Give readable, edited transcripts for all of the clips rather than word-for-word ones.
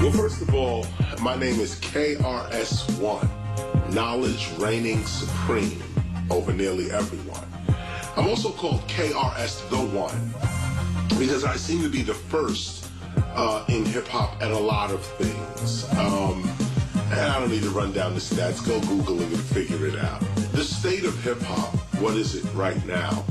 Well, first of all, my name is KRS1, knowledge reigning supreme over nearly everyone. I'm also called KRS the One because I seem to be the first in hip-hop at a lot of things. And I don't need to run down the stats. Go Google it and figure it out. The state of hip-hop, what is it right now?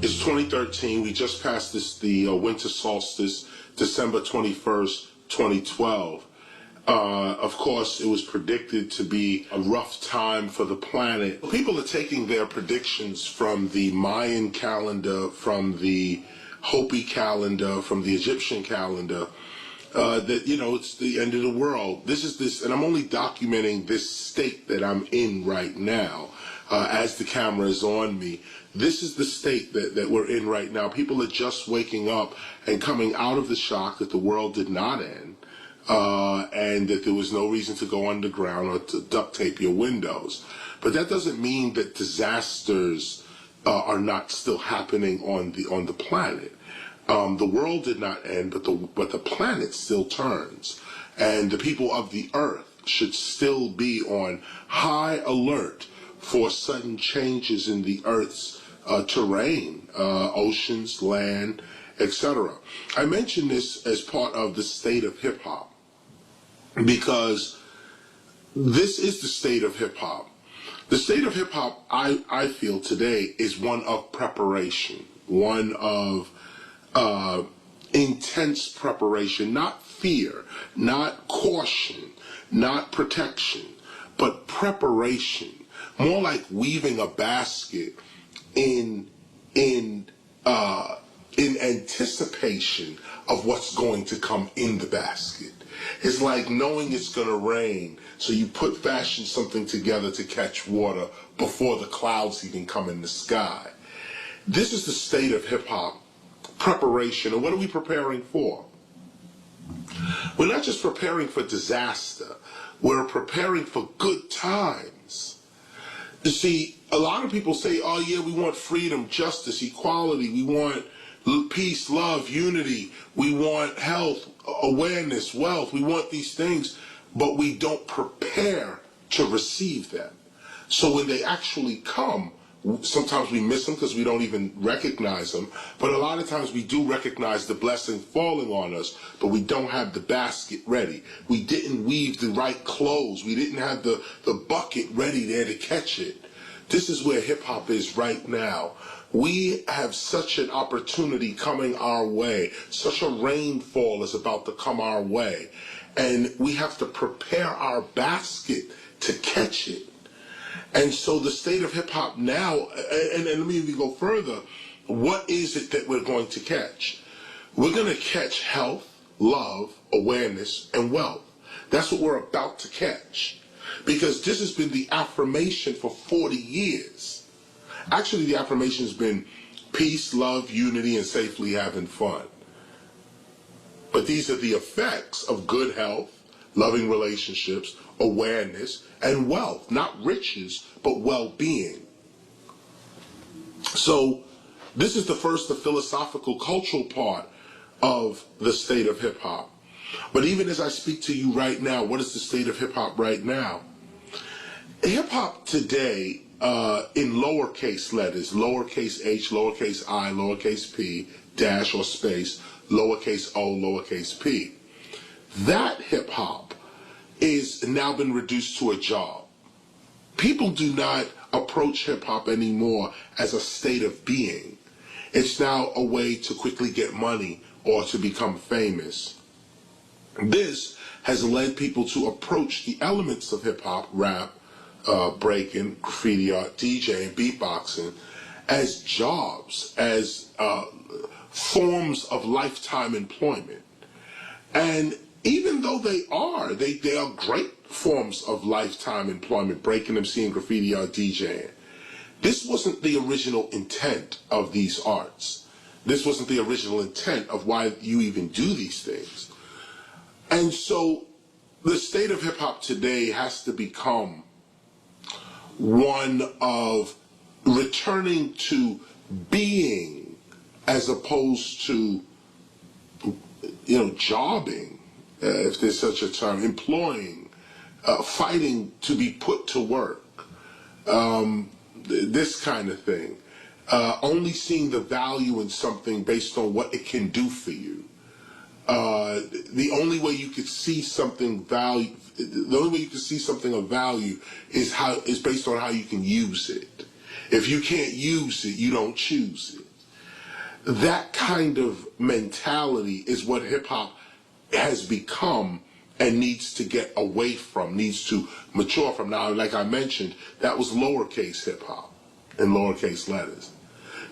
It's 2013. We just passed the winter solstice, December 21st, 2012. Of course, it was predicted to be a rough time for the planet. People are taking their predictions from the Mayan calendar, from the Hopi calendar, from the Egyptian calendar, that, you know, it's the end of the world. And I'm only documenting this state that I'm in right now, as the camera is on me. This is the state that we're in right now. People are just waking up and coming out of the shock that the world did not end, and that there was no reason to go underground or to duct tape your windows. But that doesn't mean that disasters are not still happening on the planet. The world did not end, but the planet still turns, and the people of the earth should still be on high alert for sudden changes in the earth's terrain, oceans, land, etc. I mention this as part of the state of hip-hop because this is the state of hip-hop. The state of hip-hop, I feel today, is one of preparation, one of intense preparation, not fear, not caution, not protection, but preparation. More like weaving a basket in anticipation of what's going to come in the basket. It's like knowing it's going to rain, so you fashion something together to catch water before the clouds even come in the sky. This is the state of hip-hop, preparation. And what are we preparing for? We're not just preparing for disaster. We're preparing for good times. You see, a lot of people say, oh yeah, we want freedom, justice, equality, we want peace, love, unity, we want health, awareness, wealth, we want these things, but we don't prepare to receive them. So when they actually come, sometimes we miss them because we don't even recognize them, but a lot of times we do recognize the blessing falling on us, but we don't have the basket ready. We didn't weave the right clothes. We didn't have the bucket ready there to catch it. This is where hip-hop is right now. We have such an opportunity coming our way. Such a rainfall is about to come our way. And we have to prepare our basket to catch it. And so the state of hip-hop now, and let me even go further, what is it that we're going to catch? We're going to catch health, love, awareness, and wealth. That's what we're about to catch. Because this has been the affirmation for 40 years. Actually, the affirmation has been peace, love, unity, and safely having fun. But these are the effects of good health, loving relationships, awareness, and wealth. Not riches, but well-being. So this is the first, the philosophical, cultural part of the state of hip-hop. But even as I speak to you right now, what is the state of hip-hop right now? Hip-hop today, in lowercase letters, lowercase h, lowercase I, lowercase p, dash or space, lowercase o, lowercase p. That hip-hop is now been reduced to a job. People do not approach hip-hop anymore as a state of being. It's now a way to quickly get money or to become famous. This has led people to approach the elements of hip-hop, rap, breaking, graffiti art, DJing, beatboxing as jobs, as forms of lifetime employment. And even though they are great forms of lifetime employment, breaking, MCing, graffiti art, DJing, this wasn't the original intent of these arts. This wasn't the original intent of why you even do these things. And so the state of hip-hop today has to become one of returning to being as opposed to, jobbing, if there's such a term, employing, fighting to be put to work, this kind of thing. Only seeing the value in something based on what it can do for you. The only way you could see something of value is based on how you can use it. If you can't use it, you don't choose it. That kind of mentality is what hip hop has become and needs to get away from, needs to mature from. Now, like I mentioned, that was lowercase hip hop in lowercase letters.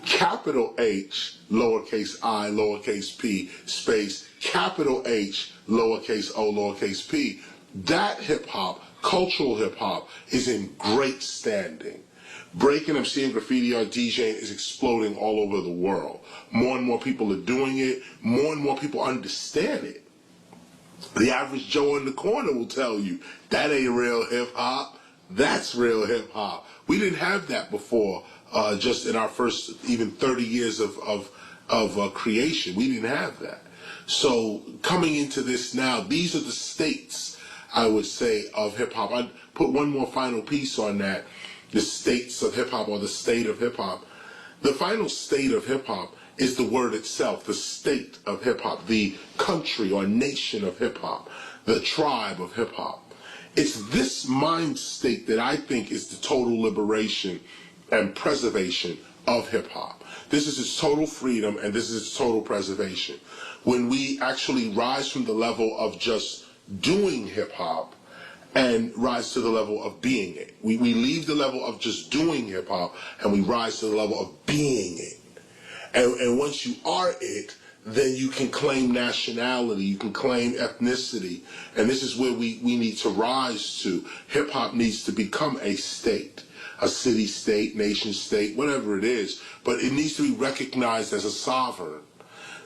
Capital H, lowercase I, lowercase p, space, capital H, lowercase o, lowercase p. That hip hop, cultural hip hop, is in great standing. Breaking, MCing, graffiti art, DJing is exploding all over the world. More and more people are doing it. More and more people understand it. The average Joe in the corner will tell you, that ain't real hip hop. That's real hip hop. We didn't have that before, just in our first even 30 years of creation. We didn't have that. So coming into this now, these are the states, I would say, of hip hop. I'd put one more final piece on that. The states of hip hop, or the state of hip hop. The final state of hip hop is the word itself, the state of hip hop, the country or nation of hip hop, the tribe of hip hop. It's this mind state that I think is the total liberation and preservation of hip hop. This is its total freedom, and this is its total preservation. When we actually rise from the level of just doing hip hop and rise to the level of being it. We leave the level of just doing hip hop and we rise to the level of being it. And once you are it, then you can claim nationality, you can claim ethnicity. And this is where we need to rise to. Hip hop needs to become a state, a city state, nation state, whatever it is. But it needs to be recognized as a sovereign.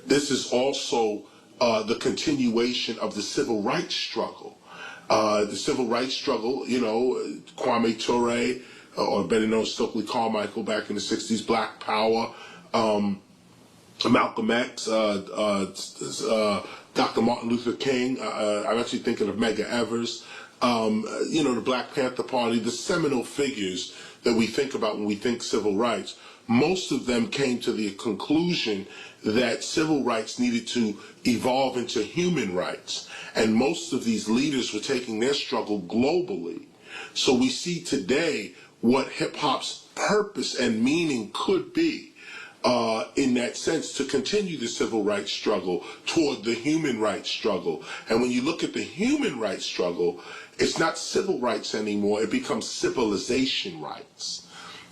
This is also the continuation of the civil rights struggle. The civil rights struggle, Kwame Ture, or better known as Stokely Carmichael back in the 60s, Black Power, Malcolm X, Dr. Martin Luther King, I'm actually thinking of Medgar Evers, the Black Panther Party, the seminal figures that we think about when we think civil rights. Most of them came to the conclusion that civil rights needed to evolve into human rights. And most of these leaders were taking their struggle globally. So we see today what hip-hop's purpose and meaning could be in that sense, to continue the civil rights struggle toward the human rights struggle. And when you look at the human rights struggle, it's not civil rights anymore, it becomes civilization rights.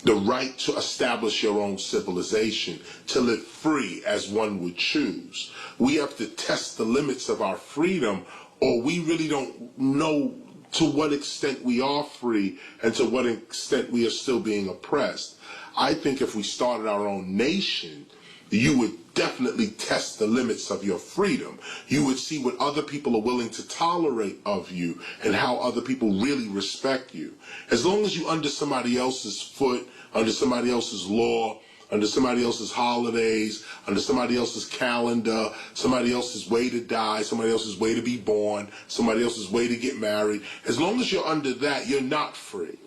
The right to establish your own civilization, to live free as one would choose. We have to test the limits of our freedom, or we really don't know to what extent we are free and to what extent we are still being oppressed. I think if we started our own nation, you would definitely test the limits of your freedom. You would see what other people are willing to tolerate of you and how other people really respect you. As long as you're under somebody else's foot, under somebody else's law, under somebody else's holidays, under somebody else's calendar, somebody else's way to die, somebody else's way to be born, somebody else's way to get married, as long as you're under that, you're not free.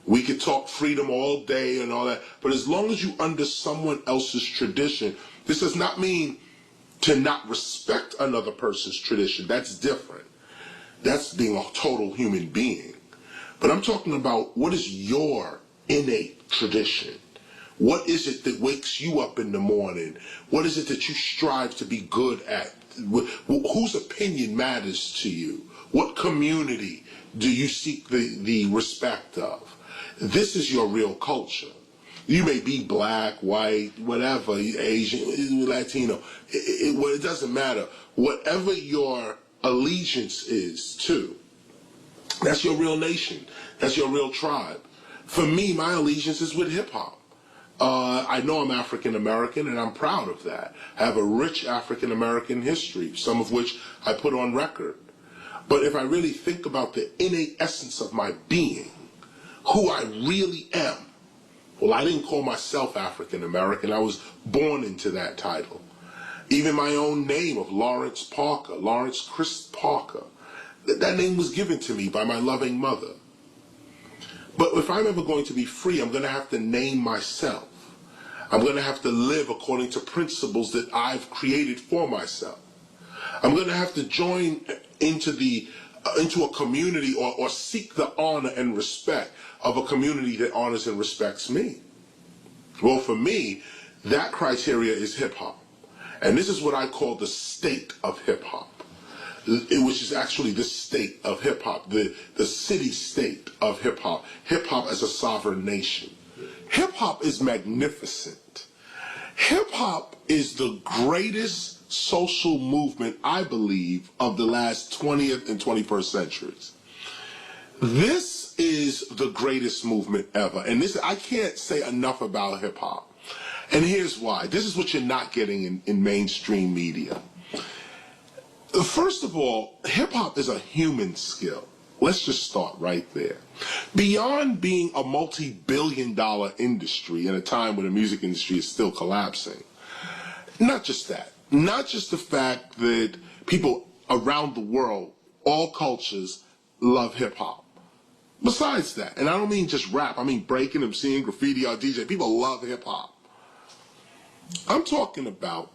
We could talk freedom all day and all that, but as long as you're under someone else's tradition, this does not mean to not respect another person's tradition. That's different. That's being a total human being. But I'm talking about, what is your innate tradition? What is it that wakes you up in the morning? What is it that you strive to be good at? Whose opinion matters to you? What community do you seek the respect of? this is your real culture. You may be black, white, whatever, Asian, Latino. It doesn't matter. Whatever your allegiance is to, that's your real nation. That's your real tribe. For me, my allegiance is with hip-hop. I know I'm African American, and I'm proud of that. I have a rich African American history, some of which I put on record. But if I really think about the innate essence of my being, who I really am, well, I didn't call myself African American. I was born into that title. Even my own name of Lawrence Parker, Lawrence Chris Parker, that name was given to me by my loving mother. But if I'm ever going to be free, I'm going to have to name myself. I'm going to have to live according to principles that I've created for myself. I'm going to have to join into a community or seek the honor and respect of a community that honors and respects me. Well, for me, that criteria is hip-hop. And this is what I call the state of hip-hop, which is actually the state of hip-hop, the city-state of hip-hop, hip-hop as a sovereign nation. Hip-hop is magnificent. Hip-hop is the greatest social movement, I believe, of the last 20th and 21st centuries. This is the greatest movement ever. And this, I can't say enough about hip-hop. And here's why. This is what you're not getting in mainstream media. First of all, hip-hop is a human skill. Let's just start right there. Beyond being a multi-billion-dollar industry in a time when the music industry is still collapsing, not just that. Not just the fact that people around the world, all cultures, love hip-hop. Besides that, and I don't mean just rap, I mean breaking, MCing, graffiti, or DJ. People love hip-hop. I'm talking about,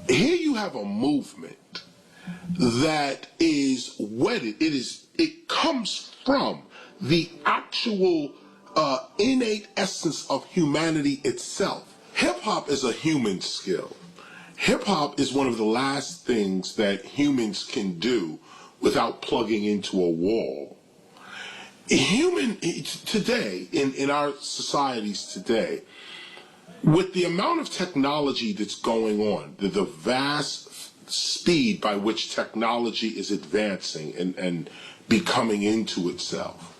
here you have a movement that is wedded. It comes from the actual innate essence of humanity itself. Hip-hop is a human skill. Hip-hop is one of the last things that humans can do without plugging into a wall. Today, in our societies today, with the amount of technology that's going on, the vast speed by which technology is advancing and becoming into itself,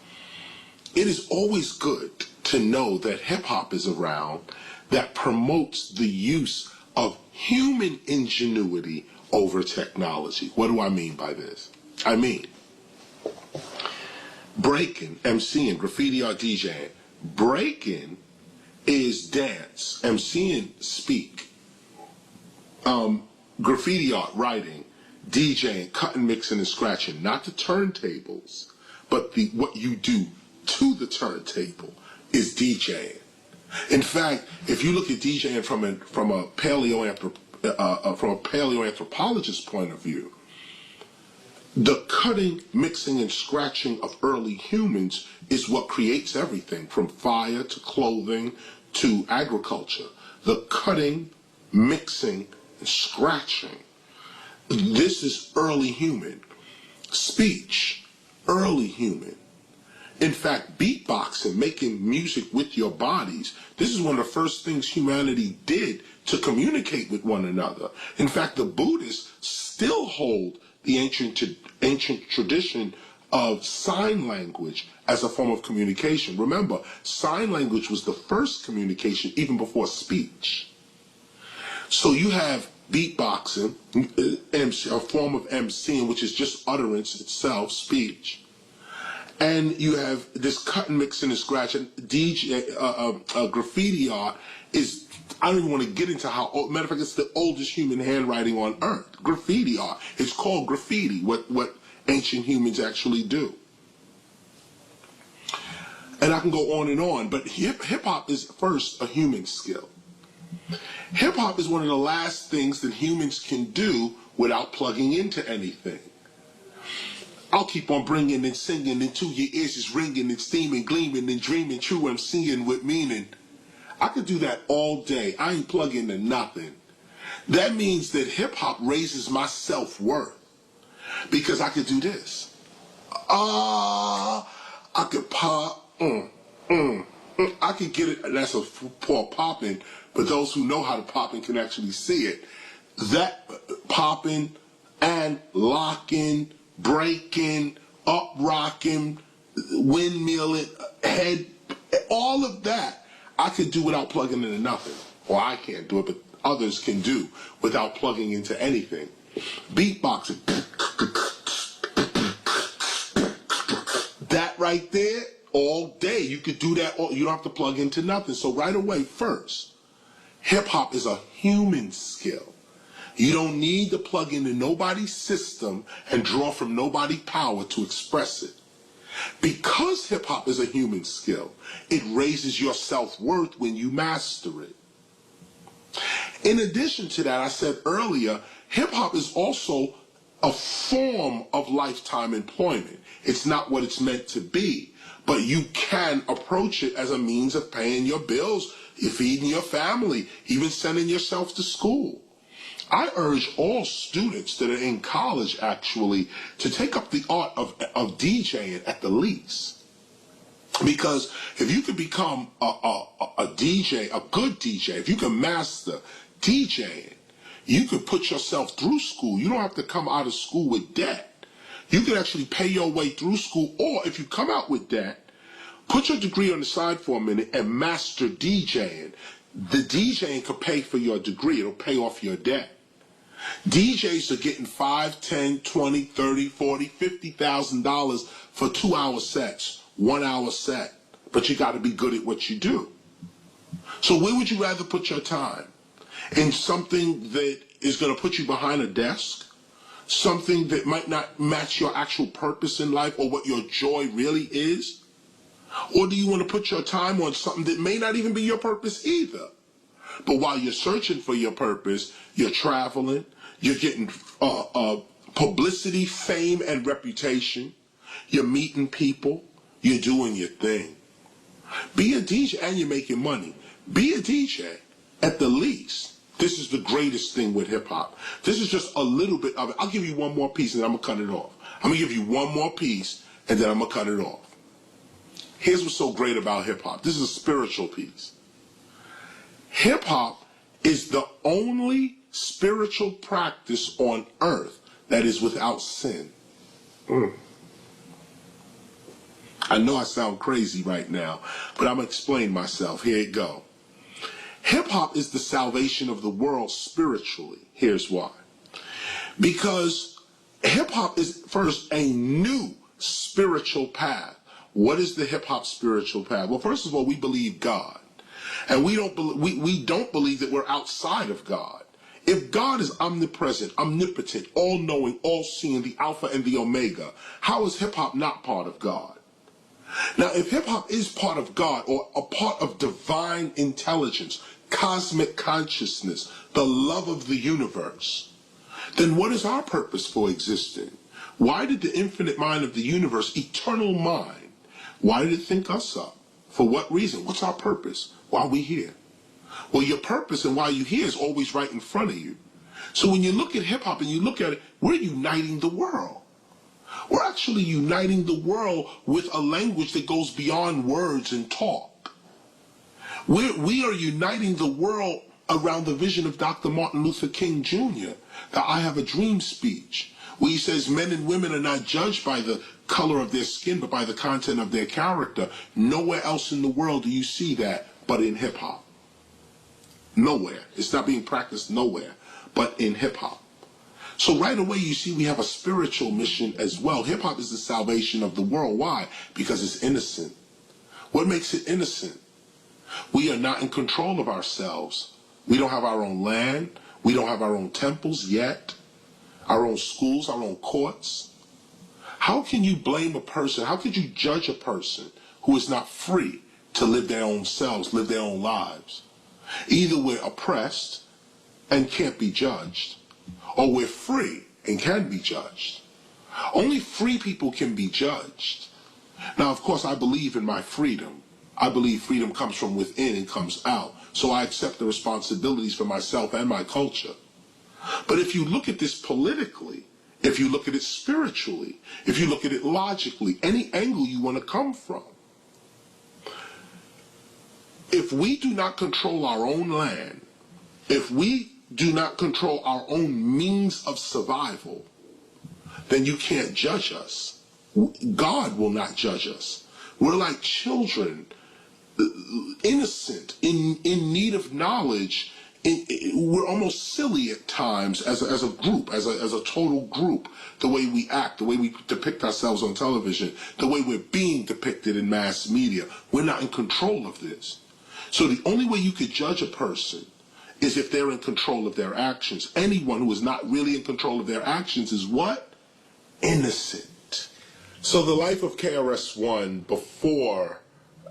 it is always good to know that hip-hop is around that promotes the use of human ingenuity over technology. What do I mean by this? I mean, breaking, MCing, graffiti or DJing. Breaking is dance. MCing, speak. Graffiti art, writing. DJing, cutting, mixing, and scratching. Not the turntables, but what you do to the turntable is DJing. In fact, if you look at DJing from a paleoanthropologist's point of view, the cutting, mixing, and scratching of early humans is what creates everything from fire to clothing to agriculture. The cutting, mixing, and scratching. This is early human. Speech, early human. In fact, beatboxing, making music with your bodies, this is one of the first things humanity did to communicate with one another. In fact, the Buddhists still hold the ancient tradition of sign language as a form of communication. Remember, sign language was the first communication even before speech. So you have beatboxing, a form of MCing, which is just utterance itself, speech. And you have this cutting, mixing, and scratching. Graffiti art is, I don't even want to get into how, matter of fact, it's the oldest human handwriting on earth. Graffiti art. It's called graffiti, what ancient humans actually do. And I can go on, but hip-hop is first a human skill. Hip-hop is one of the last things that humans can do without plugging into anything. I'll keep on bringing and singing until your ears is ringing and steaming, gleaming and dreaming true and seeing with meaning. I could do that all day. I ain't plugging into nothing. That means that hip-hop raises my self-worth because I could do this. I could pop, I could get it. That's a poor popping, but those who know how to pop and can actually see it. That popping and locking, breaking, up rocking, windmilling, head, all of that, I could do without plugging into nothing. Or I can't do it, but others can do without plugging into anything. Beatboxing. That right there, all day. You could do that. You don't have to plug into nothing. So right away, first, hip-hop is a human skill. You don't need to plug into nobody's system and draw from nobody's power to express it. Because hip-hop is a human skill, it raises your self-worth when you master it. In addition to that, I said earlier, hip-hop is also a form of lifetime employment. It's not what it's meant to be, but you can approach it as a means of paying your bills, feeding your family, even sending yourself to school. I urge all students that are in college, actually, to take up the art of DJing at the least. Because if you could become a DJ, a good DJ, if you can master DJing, you could put yourself through school. You don't have to come out of school with debt. You can actually pay your way through school, or if you come out with debt, put your degree on the side for a minute and master DJing. The DJing could pay for your degree. It'll pay off your debt. DJs are getting $5, $10, $20, $30, $40, $50,000 for 2-hour sets, 1 hour set. But you got to be good at what you do. So where would you rather put your time? In something that is going to put you behind a desk? Something that might not match your actual purpose in life or what your joy really is? Or do you want to put your time on something that may not even be your purpose either? But while you're searching for your purpose, you're traveling, you're getting publicity, fame, and reputation. You're meeting people. You're doing your thing. Be a DJ, and you're making money. Be a DJ, at the least. This is the greatest thing with hip-hop. This is just a little bit of it. I'll give you one more piece, and then I'm going to cut it off. I'm going to give you one more piece, and then I'm going to cut it off. Here's what's so great about hip-hop. This is a spiritual piece. Hip-hop is the only spiritual practice on earth that is without sin. I know I sound crazy right now, but I'm going to explain myself. Here it go. Hip-hop is the salvation of the world spiritually. Here's why. Because hip-hop is, first, a new spiritual path. What is the hip-hop spiritual path? Well, first of all, we believe God. And we don't believe that we're outside of God. If God is omnipresent, omnipotent, all-knowing, all-seeing, the Alpha and the Omega, how is hip-hop not part of God? Now, if hip-hop is part of God, or a part of divine intelligence, cosmic consciousness, the love of the universe, then what is our purpose for existing? Why did the infinite mind of the universe, eternal mind, why did it think us up? For what reason? What's our purpose? Why are we here? Well, your purpose and why you're here is always right in front of you. So when you look at hip-hop and you look at it, we're uniting the world. We're actually uniting the world with a language that goes beyond words and talk. We are uniting the world around the vision of Dr. Martin Luther King Jr., the I Have a Dream speech, where he says men and women are not judged by the color of their skin, but by the content of their character. Nowhere else in the world do you see that but in hip-hop. Nowhere. It's not being practiced nowhere but in hip-hop. So right away you see we have a spiritual mission as well. Hip-hop is the salvation of the world. Why? Because it's innocent. What makes it innocent? We are not in control of ourselves. We don't have our own land. We don't have our own temples yet. Our own schools, our own courts. How can you blame a person? How could you judge a person who is not free to live their own selves, live their own lives? Either we're oppressed and can't be judged, or we're free and can be judged. Only free people can be judged. Now, of course, I believe in my freedom. I believe freedom comes from within and comes out. So I accept the responsibilities for myself and my culture. But if you look at this politically, if you look at it spiritually, if you look at it logically, any angle you want to come from. If we do not control our own land, if we do not control our own means of survival, then you can't judge us. God will not judge us. We're like children, innocent, in need of knowledge. We're almost silly at times as a group, as a total group, the way we act, the way we depict ourselves on television, the way we're being depicted in mass media. We're not in control of this. So the only way you could judge a person is if they're in control of their actions. Anyone who is not really in control of their actions is what? Innocent. So the life of KRS-One before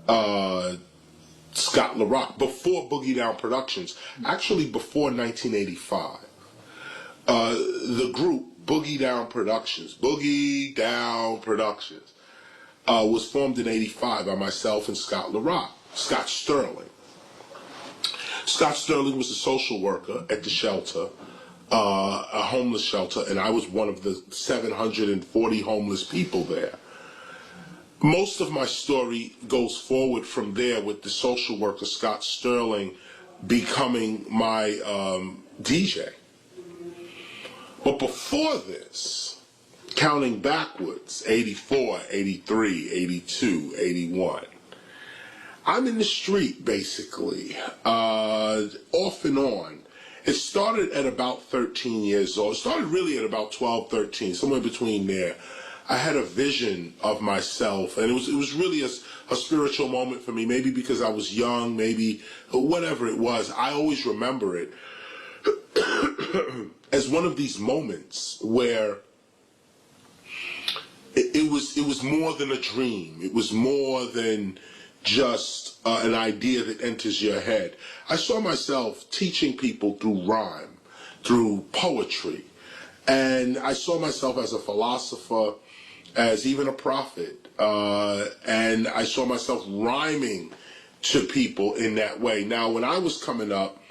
Scott LaRock, before Boogie Down Productions, actually before 1985, the group Boogie Down Productions was formed in 85 by myself and Scott LaRock, Scott Sterling. Scott Sterling was a social worker at the shelter, a homeless shelter, and I was one of the 740 homeless people there. Most of my story goes forward from there with the social worker, Scott Sterling, becoming my DJ. But before this, counting backwards, 84, 83, 82, 81, I'm in the street, basically, off and on. It started at about 13 years old. It started really at about 12, 13, somewhere between there. I had a vision of myself, and it was really a spiritual moment for me, maybe because I was young, maybe whatever it was. I always remember it as one of these moments where it was more than a dream. It was more than just an idea that enters your head. I saw myself teaching people through rhyme, through poetry, and I saw myself as a philosopher, as even a prophet, and I saw myself rhyming to people in that way. Now, when I was coming up,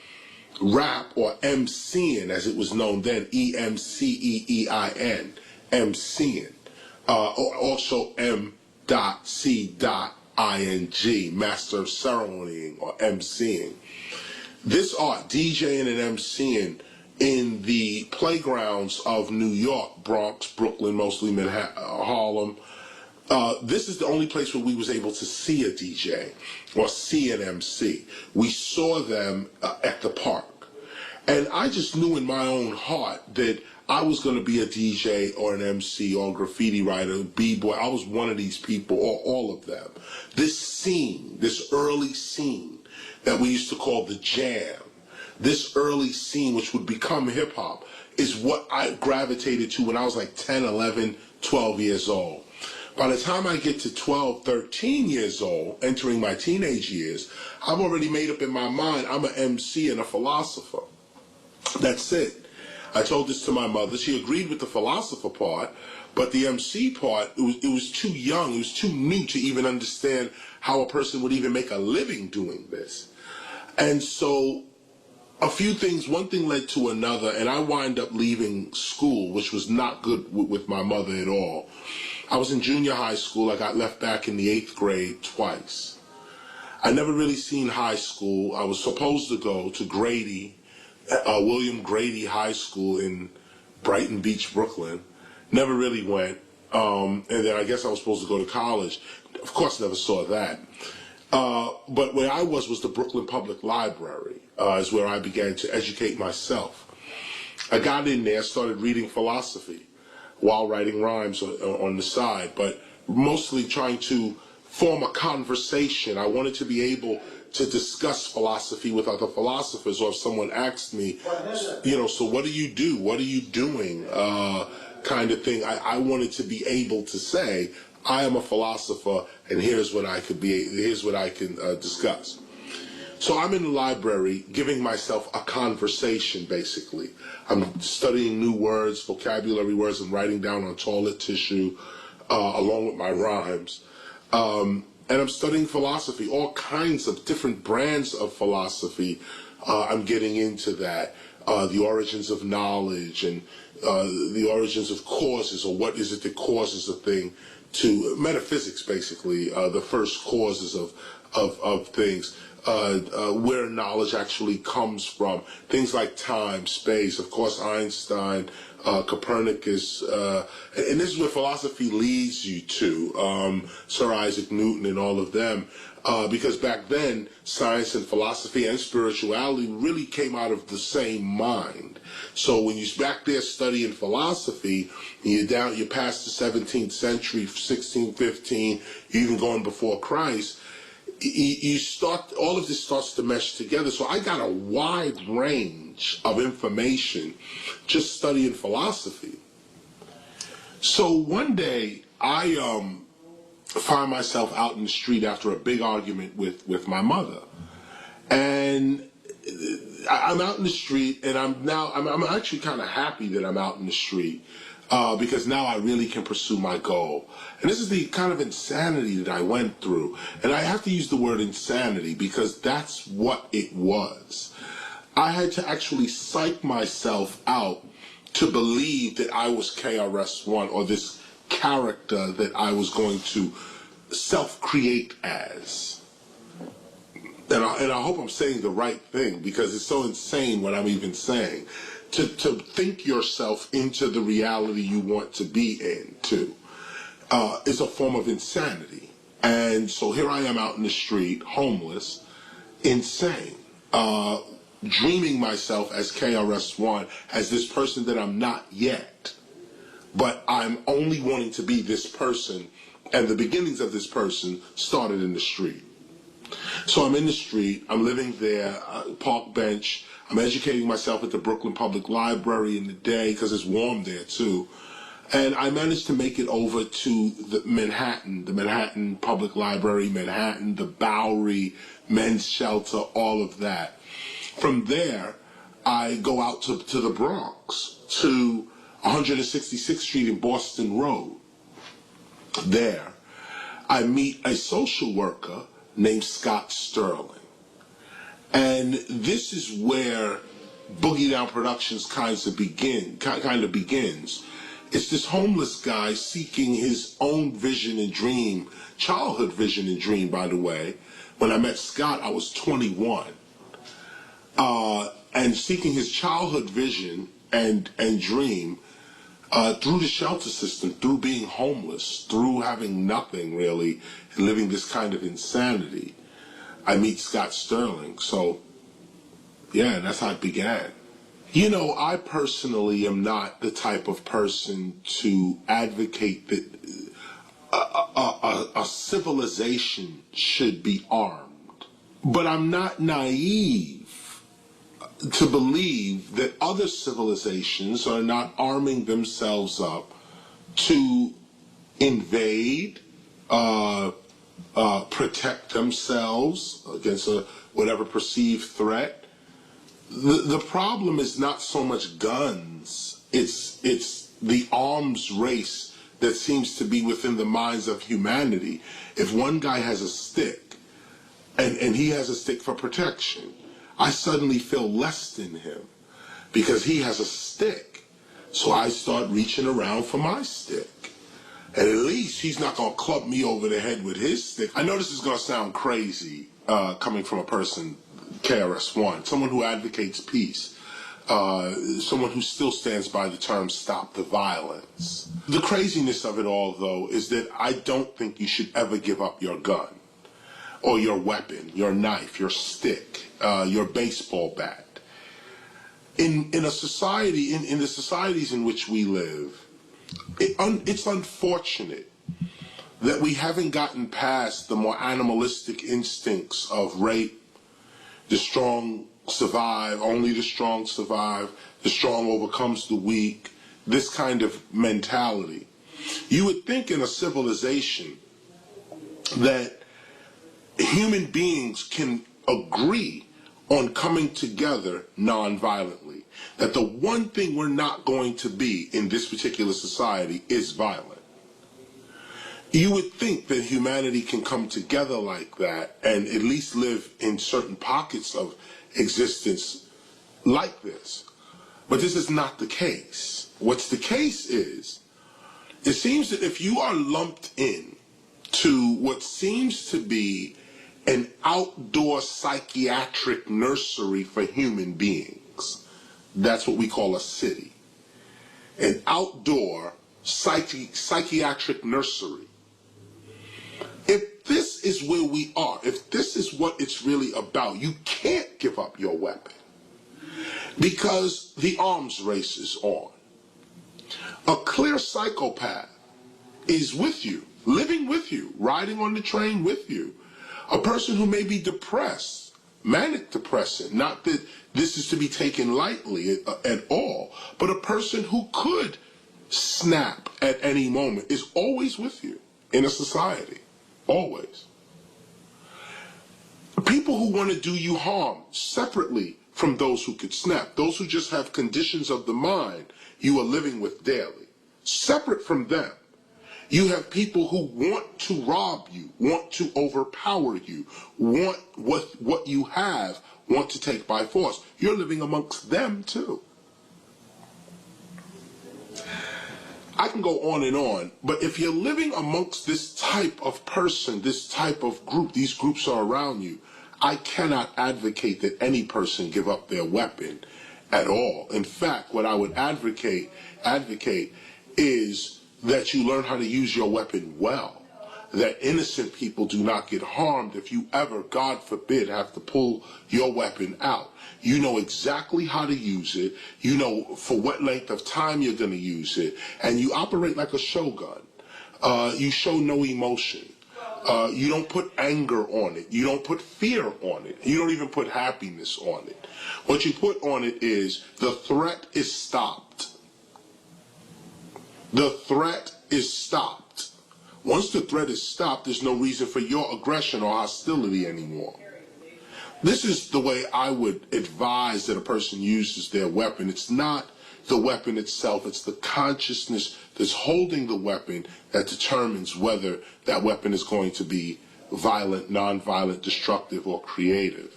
rap, or MCing, as it was known then, EMCEEIN, MCing, also M.C.ING, Master of Ceremonying, or MCing. This art, DJing and MCing, in the playgrounds of New York, Bronx, Brooklyn, mostly Manhattan, Harlem, this is the only place where we was able to see a DJ or see an MC. We saw them at the park. And I just knew in my own heart that I was going to be a DJ or an MC or a graffiti writer, b-boy. I was one of these people, or all of them. This scene, this early scene that we used to call the jam, this early scene which would become hip-hop, is what I gravitated to when I was like 10, 11, 12 years old. By the time I get to 12, 13 years old, entering my teenage years, I've already made up in my mind I'm an MC and a philosopher. That's it. I told this to my mother. She agreed with the philosopher part, but the MC part, it was too young, it was too new to even understand how a person would even make a living doing this. And so a few things, one thing led to another, and I wind up leaving school, which was not good with my mother at all. I was in junior high school. I got left back in the 8th grade twice. I never really seen high school. I was supposed to go to Grady, William Grady High School in Brighton Beach, Brooklyn. Never really went. And then I guess I was supposed to go to college. Of course, never saw that. But where I was the Brooklyn Public Library, is where I began to educate myself. I got in there, started reading philosophy while writing rhymes on the side, but mostly trying to form a conversation. I wanted to be able to discuss philosophy with other philosophers, or if someone asked me, so what do you do? What are you doing? Kind of thing. I wanted to be able to say, I am a philosopher, and here's what I can discuss. So I'm in the library giving myself a conversation, basically. I'm studying new words, vocabulary words, and writing down on toilet tissue, along with my rhymes. And I'm studying philosophy, all kinds of different brands of philosophy. I'm getting into that. the origins of knowledge and the origins of causes, or what is it that causes a thing, to metaphysics, basically, the first causes of things, where knowledge actually comes from, things like time, space, of course, Einstein, Copernicus, and this is where philosophy leads you to, Sir Isaac Newton and all of them, because back then, science and philosophy and spirituality really came out of the same mind. So when you're back there studying philosophy, and you're past the 17th century, 16, 15, you're even going before Christ, you start, all of this starts to mesh together. So I got a wide range of information just studying philosophy. So one day I find myself out in the street after a big argument with my mother, and I'm out in the street, and I'm actually kind of happy that I'm out in the street, because now I really can pursue my goal. And this is the kind of insanity that I went through. And I have to use the word insanity because that's what it was. I had to actually psych myself out to believe that I was KRS-One, or this character that I was going to self-create as. And I hope I'm saying the right thing, because it's so insane what I'm even saying. To think yourself into the reality you want to be into is a form of insanity. And so here I am out in the street, homeless, insane, dreaming myself as KRS-One, as this person that I'm not yet. But I'm only wanting to be this person, and the beginnings of this person started in the street. So I'm in the street, I'm living there, park bench, I'm educating myself at the Brooklyn Public Library in the day, because it's warm there too. And I managed to make it over to the Manhattan Public Library, Manhattan, the Bowery, Men's Shelter, all of that. From there, I go out to the Bronx, to 166th Street in Boston Road. There, I meet a social worker named Scott Sterling. And this is where Boogie Down Productions kind of begins. It's this homeless guy seeking his own vision and dream, childhood vision and dream, by the way. When I met Scott, I was 21. And seeking his childhood vision and dream through the shelter system, through being homeless, through having nothing really, and living this kind of insanity. I meet Scott Sterling. So, yeah, that's how it began. You know, I personally am not the type of person to advocate that a civilization should be armed. But I'm not naive to believe that other civilizations are not arming themselves up to invade, protect themselves against whatever perceived threat. The problem is not so much guns, it's the arms race that seems to be within the minds of humanity. If one guy has a stick, and he has a stick for protection, I suddenly feel less than him because he has a stick. So I start reaching around for my stick. And at least he's not going to club me over the head with his stick. I know this is going to sound crazy coming from a person, KRS-One, someone who advocates peace, someone who still stands by the term stop the violence. The craziness of it all, though, is that I don't think you should ever give up your gun or your weapon, your knife, your stick, your baseball bat. In a society, in the societies in which we live, it's unfortunate that we haven't gotten past the more animalistic instincts of rape. The strong survive, only the strong survive, the strong overcomes the weak, this kind of mentality. You would think in a civilization that human beings can agree on coming together non-violently. That the one thing we're not going to be in this particular society is violent. You would think that humanity can come together like that and at least live in certain pockets of existence like this. But this is not the case. What's the case is, it seems that if you are lumped in to what seems to be an outdoor psychiatric nursery for human beings, that's what we call a city. An outdoor psychiatric nursery. If this is where we are, if this is what it's really about, you can't give up your weapon because the arms race is on. A clear psychopath is with you, living with you, riding on the train with you. A person who may be depressed, manic depressant, not that this is to be taken lightly at all, but a person who could snap at any moment is always with you in a society, always. People who want to do you harm separately from those who could snap, those who just have conditions of the mind you are living with daily, separate from them. You have people who want to rob you, want to overpower you, want what you have, want to take by force. You're living amongst them too. I can go on, but if you're living amongst this type of person, this type of group, these groups are around you, I cannot advocate that any person give up their weapon at all. In fact, what I would advocate is that you learn how to use your weapon well, that innocent people do not get harmed if you ever, God forbid, have to pull your weapon out. You know exactly how to use it, you know for what length of time you're going to use it, and you operate like a shogun. You show no emotion. You don't put anger on it. You don't put fear on it. You don't even put happiness on it. What you put on it is the threat is stopped. The threat is stopped. Once the threat is stopped, there's no reason for your aggression or hostility anymore. This is the way I would advise that a person uses their weapon. It's not the weapon itself, it's the consciousness that's holding the weapon that determines whether that weapon is going to be violent, non-violent, destructive, or creative.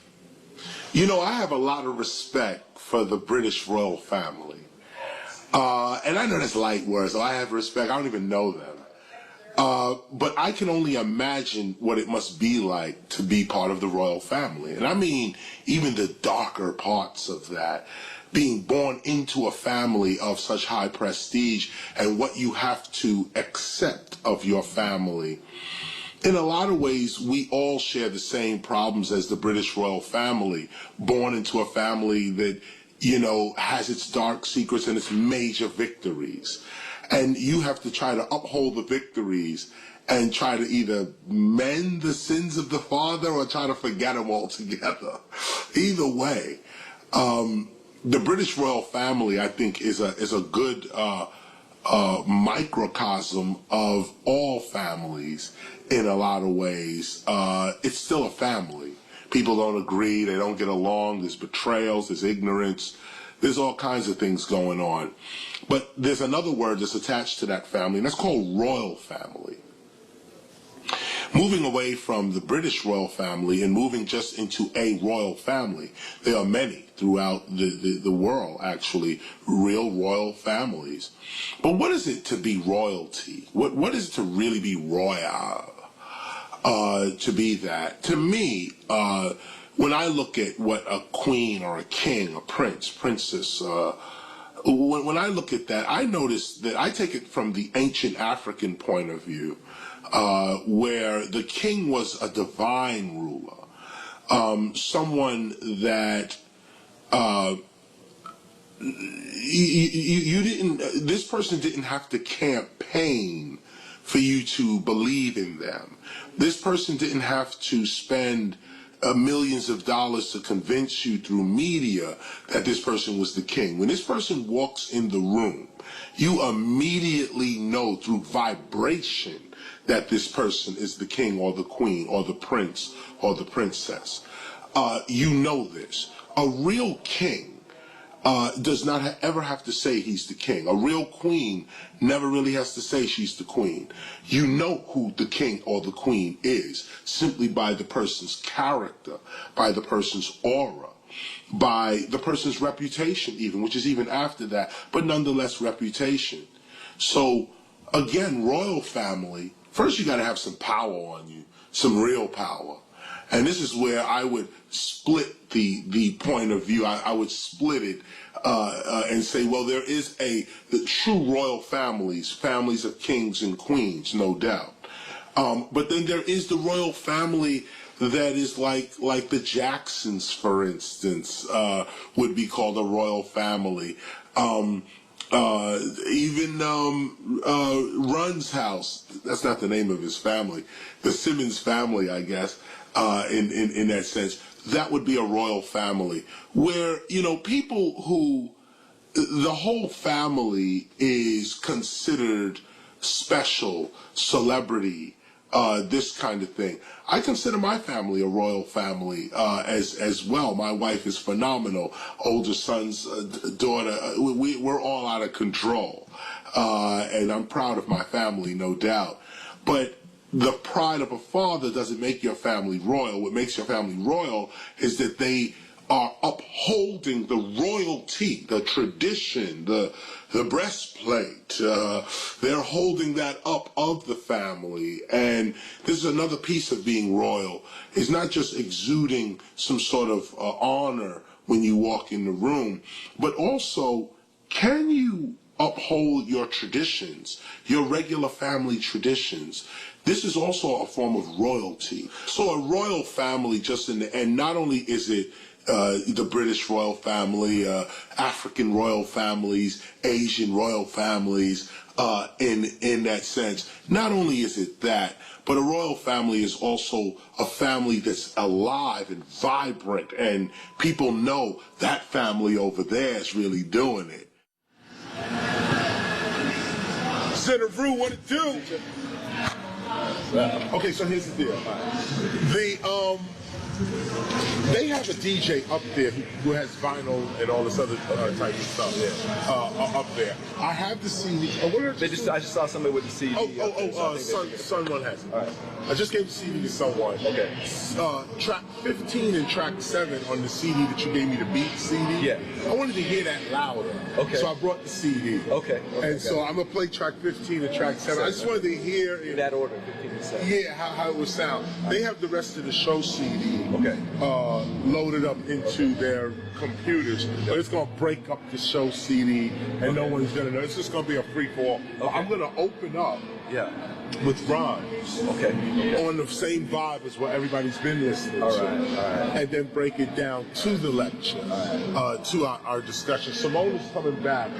You know, I have a lot of respect for the British royal family. And I know that's light words, so I have respect. I don't even know them. But I can only imagine what it must be like to be part of the royal family. And I mean, even the darker parts of that, being born into a family of such high prestige and what you have to accept of your family. In a lot of ways, we all share the same problems as the British royal family, born into a family that, you know, has its dark secrets and its major victories. And you have to try to uphold the victories and try to either mend the sins of the father or try to forget them altogether. Either way, the British royal family, I think, is a good microcosm of all families in a lot of ways. It's still a family. People don't agree, they don't get along, there's betrayals, there's ignorance, there's all kinds of things going on. But there's another word that's attached to that family, and that's called royal family. Moving away from the British royal family and moving just into a royal family, there are many throughout the world, actually, real royal families. But what is it to be royalty? What is it to really be royal? To be that? To me, when I look at what a queen or a king, a prince, princess, when I look at that, I notice that I take it from the ancient African point of view, where the king was a divine ruler, someone that this person didn't have to campaign for you to believe in them. This person didn't have to spend millions of dollars to convince you through media that this person was the king. When this person walks in the room, you immediately know through vibration that this person is the king or the queen or the prince or the princess. You know this. A real king does not ever have to say he's the king. A real queen never really has to say she's the queen. You know who the king or the queen is simply by the person's character, by the person's aura, by the person's reputation even, which is even after that, but nonetheless reputation. So, again, royal family, first you got to have some power on you, some real power. And this is where I would split the point of view. I would split it and say, well, there is the true royal families of kings and queens, no doubt. But then there is the royal family that is like the Jacksons, for instance, would be called a royal family. Even Run's house, that's not the name of his family, the Simmons family, I guess, in that sense, that would be a royal family where, people who, the whole family is considered special, celebrity, this kind of thing. I consider my family a royal family as well. My wife is phenomenal. Older son's daughter, we're all out of control. And I'm proud of my family, no doubt. But the pride of a father doesn't make your family royal. What makes your family royal is that they are upholding the royalty, the tradition, the breastplate. They're holding that up of the family. And this is another piece of being royal. It's not just exuding some sort of honor when you walk in the room, but also, can you uphold your traditions, your regular family traditions? This is also a form of royalty. So a royal family, just in the end, not only is it the British royal family, African royal families, Asian royal families, in that sense. Not only is it that, but a royal family is also a family that's alive and vibrant, and people know that family over there is really doing it. Senator Rue, what it do? Okay, so here's the deal. They have a DJ up there who has vinyl and all this other type of stuff up there. I have the CD. I just saw somebody with the CD. Someone has it. All right. I just gave the CD to someone. Okay. Track 15 and track 7 on the CD that you gave me, the beat CD. Yeah. I wanted to hear that louder. Okay. So I brought the CD. Okay. And so I'm going to play track 15 and track 7. I just wanted to hear in that order, 15 and 7. Yeah, how it would sound. They have the rest of the show CD. Okay. Loaded up into their computers, but it's going to break up the show CD, and no one's going to know. It's just going to be a free fall. Okay. I'm going to open up with Ron on the same vibe as what everybody's been listening to, and then break it down to the lecture, to our discussion. Simone is coming back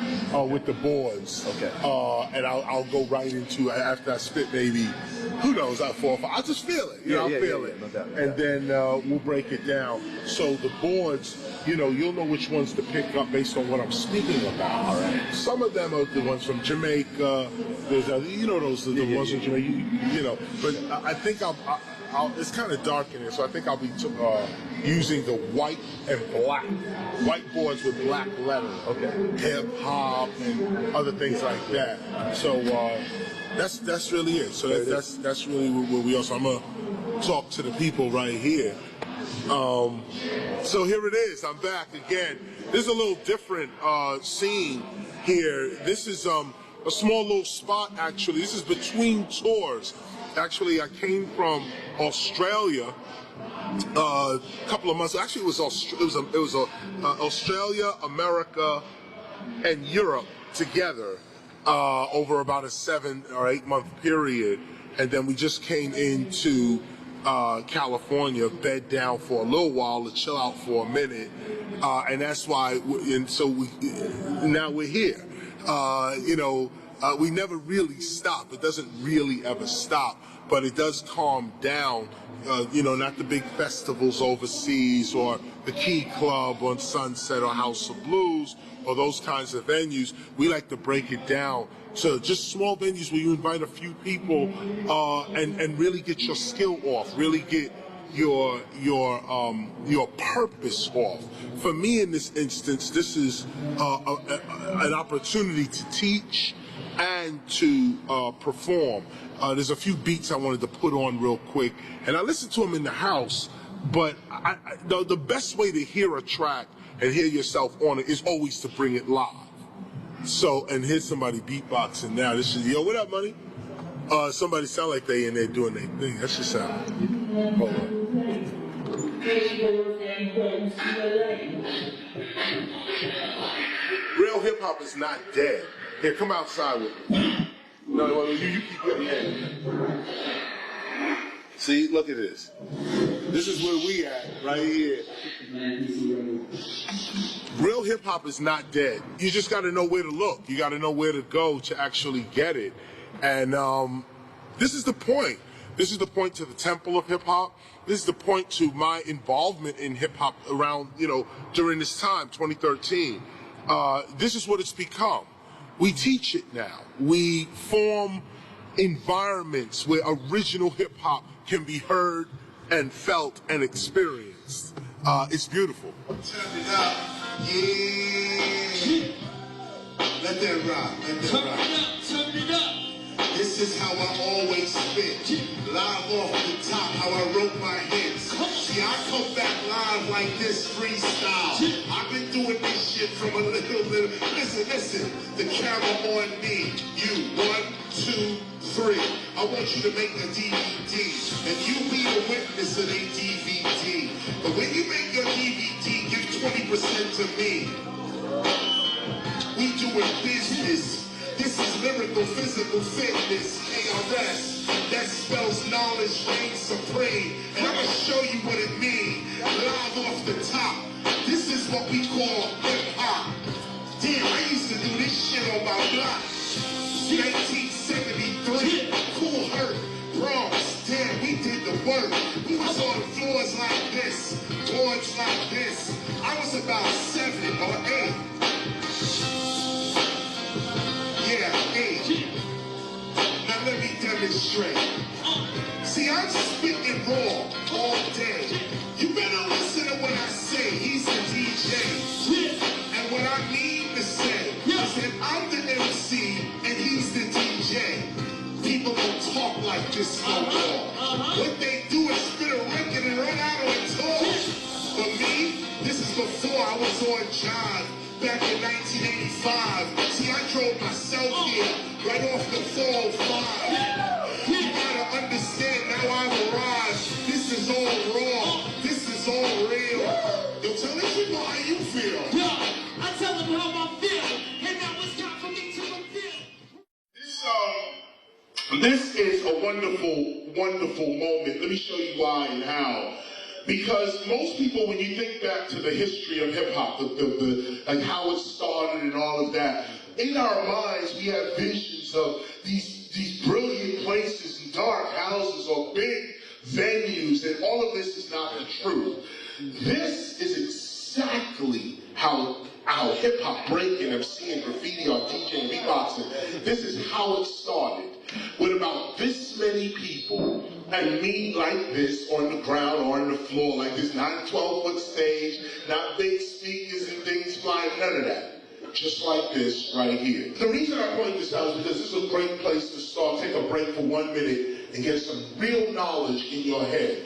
with the boards, and I'll go right into, after I spit maybe, who knows, I just feel it, I'll feel it. No doubt. And then we'll break it down. So the boards, you'll know which ones to pick up based on what I'm speaking about. All right. Some of them are the ones from Jamaica. There's those the ones from Jamaica. But I think I'll it's kind of dark in here, so I think I'll be using the white and black, white boards with black letters. Okay. Hip hop and other things like that. So that's really it. So that's really where we are. So I'm gonna talk to the people right here. So here it is. I'm back again. This is a little different scene here. This is a small little spot, actually. This is between tours. Actually, I came from Australia a couple of months. Actually, it was Australia, America, and Europe together over about a 7 or 8 month period, and then we just came into California, bed down for a little while to chill out for a minute, and that's why. Now we're here. We never really stop. It doesn't really ever stop, but it does calm down. Not the big festivals overseas or the Key Club on Sunset or House of Blues or those kinds of venues. We like to break it down to just small venues where you invite a few people and really get your skill off, really get your purpose off. For me, in this instance, this is an opportunity to teach and to perform. There's a few beats I wanted to put on real quick, and I listened to them in the house. But the best way to hear a track and hear yourself on it is always to bring it live. So, and here's somebody beatboxing now. This is, yo, what up, money? Somebody sound like they in there doing their thing. That's just sound. Hold on. Real hip hop is not dead. Here, come outside with me. No, you keep your hand. See, look at this. This is where we at, right here. Real hip hop is not dead. You just got to know where to look. You got to know where to go to actually get it. And this is the point. This is the point to the temple of hip hop. This is the point to my involvement in hip hop around, during this time, 2013. This is what it's become. We teach it now. We form environments where original hip hop can be heard and felt and experienced. It's beautiful. Turn it up. Yeah. Let that rock. Let that rock. Turn it up. This is how I always spit. Live off the top, how I wrote my hits. See, I come back live like this, freestyle. I've been doing this shit from a little. Listen. The camera on me. You, 1, 2, 3. I want you to make a DVD, and you be the witness of a DVD. But when you make your DVD, give 20% to me. We doing business. This is lyrical, physical fitness, KRS. That spells knowledge reigns supreme. And I'm going to show you what it means. Live off the top. This is what we call hip-hop. Damn, I used to do this shit on my block. 1973, Cool Hurt, Bronx. Damn, we did the work. We was on floors like this, boards like this. I was about 7 or 8. Yeah, 8. Now let me demonstrate. See, I'm spitting raw all day. You better listen to what I say. He's the DJ. And what I mean to say is that I'm the MC and he's the DJ. People don't talk like this no more. What they do is spit a record and run out on tour. For me, this is before I was on John. Back in 1985, see, I drove myself here, right off the 405. You gotta understand, now I've arrived. This is all raw. This is all real. Yo, tell these people how you feel. Yeah, I tell them how I feel, and now it's time for me to reveal. This is a wonderful, wonderful moment. Let me show you why and how. Because most people, when you think back to the history of hip-hop, like how it started and all of that, in our minds we have visions of these brilliant places and dark houses or big venues, and all of this is not the truth. This is exactly how hip-hop, breaking, MCing, graffiti, or DJing, beatboxing, this is how it started. With about this many people, and me like this on the ground or on the floor like this, not a 12-foot stage, not big speakers and things flying, none of that. Just like this right here. The reason I point this out is because this is a great place to start. Take a break for 1 minute and get some real knowledge in your head.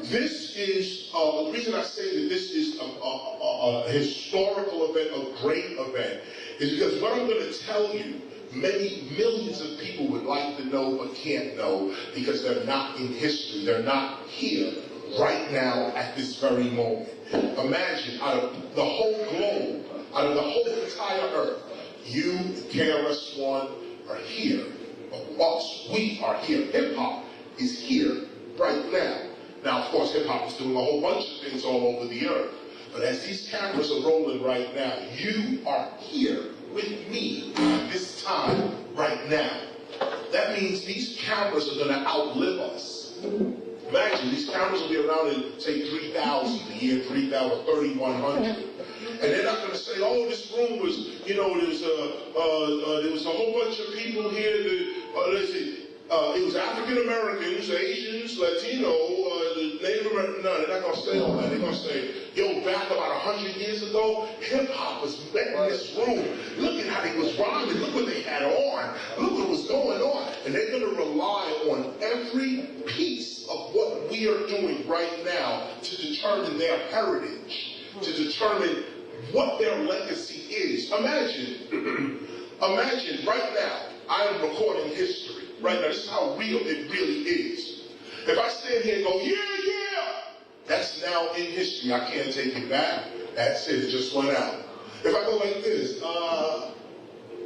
This is, the reason I say that this is a historical event, a great event, is because what I'm going to tell you, many millions of people would like to know but can't know because they're not in history. They're not here right now at this very moment. Imagine, out of the whole globe, out of the whole entire earth, you, KRS-One, are here. Us, we are here. Hip-hop is here right now. Now, of course, hip-hop is doing a whole bunch of things all over the earth. But as these cameras are rolling right now, you are here with me at this time right now. That means these cameras are going to outlive us. Imagine, these cameras will be around in, say, 3,000, the year 3,000 or 3,100. And they're not going to say, oh, this room was, there was a whole bunch of people here that, It was African Americans, Asians, Latino, Native American. No, they're not going to say all that. They're going to say, yo, back about 100 years ago, hip-hop was met in this room. Look at how they was rhyming. Look what they had on. Look what was going on. And they're going to rely on every piece of what we are doing right now to determine their heritage, to determine what their legacy is. Imagine right now, I am recording history. Right now, this is how real it really is. If I stand here and go, yeah, that's now in history. I can't take it back. That's it, it just went out. If I go like this,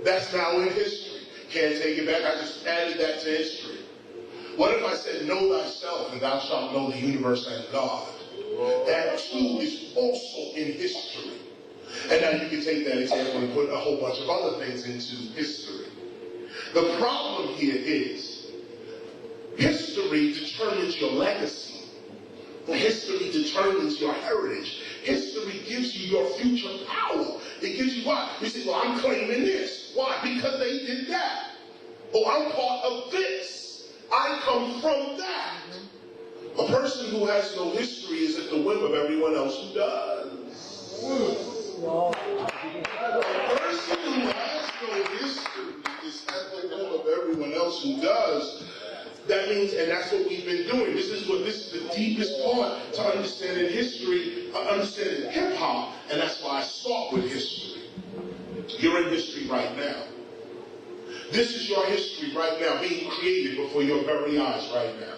that's now in history. Can't take it back. I just added that to history. What if I said, know thyself and thou shalt know the universe and God? That too is also in history. And now you can take that example and put a whole bunch of other things into history. The problem here is history determines your legacy. History determines your heritage. History gives you your future power. It gives you why? You say, well, I'm claiming this. Why? Because they did that. Oh, I'm part of this. I come from that. A person who has no history is at the whim of everyone else who does. A person who has no history is at the whim of everyone else who does. That means, and that's what we've been doing. This is the deepest part to understanding history, understanding hip hop, and that's why I start with history. You're in history right now. This is your history right now, being created before your very eyes right now.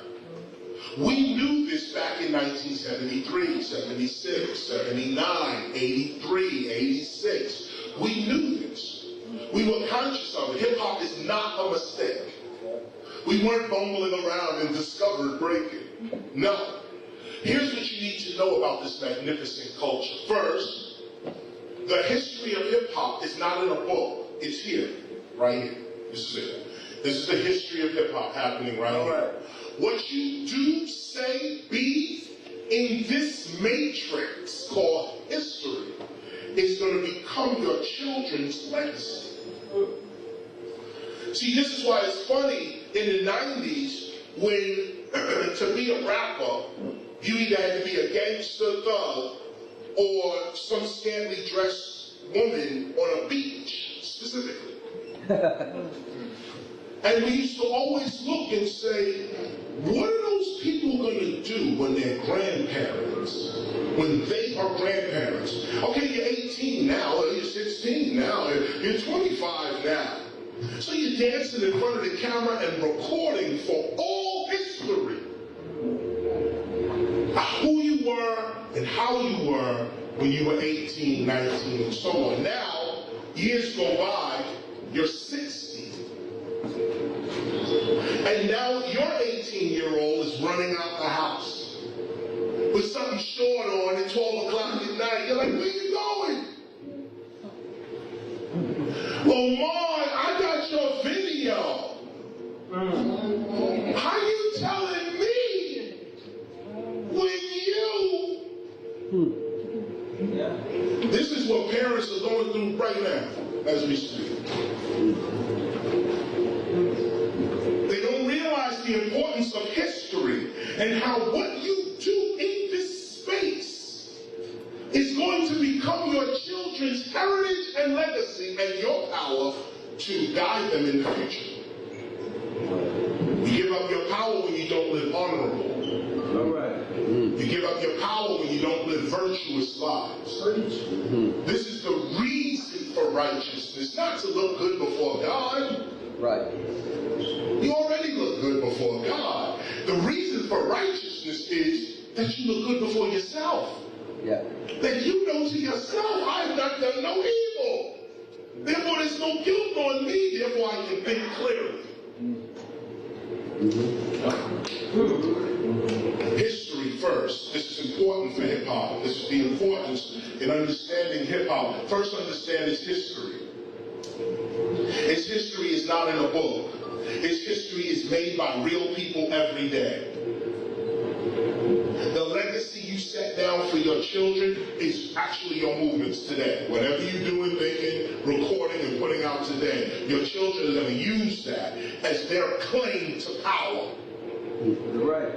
We knew this back in 1973, 76, 79, 83, 86. We knew this. We were conscious of it. Hip hop is not a mistake. We weren't bumbling around and discovered breaking. No. Here's what you need to know about this magnificent culture. First, the history of hip hop is not in a book. It's here, right here. This is it. This is the history of hip hop happening right here. What you do, say, be in this matrix called history is going to become your children's legacy. See, this is why it's funny in the 90s when to be a rapper, you either had to be a gangster thug or some scantily dressed woman on a beach, specifically. And we used to always look and say, what are those people going to do when they're grandparents? When they are grandparents? Okay, you're 18 now, or you're 16 now, you're 25 now. So you're dancing in front of the camera and recording for all history who you were and how you were when you were 18, 19, and so on. Now, years go by, you're 60. And now your 18-year-old is running out the house with something short on at 12 o'clock at night. You're like, where you going? Well, Mom, I got your video. How you telling me when you... This is what parents are going through right now as we speak. They don't realize the importance of history and how what you do in this space is going to become your children's heritage and legacy and your power to guide them in the future. You give up your power when you don't live honorable. All right. You give up your power when you don't live virtuous lives. This is the reason for righteousness, not to look good before God. Right. You already look good before God. The reason for righteousness is that you look good before yourself. Yeah. That you know to yourself, I have not done no evil. Therefore, there's no guilt on me. Therefore, I can think clearly. History first. This is important for hip-hop. This is the importance in understanding hip-hop. First, understand its history. Its history is not in a book. Its history is made by real people every day. The legacy you set down for for your children is actually your movements today. Whatever you're doing, thinking, recording, and putting out today, your children are going to use that as their claim to power. Right.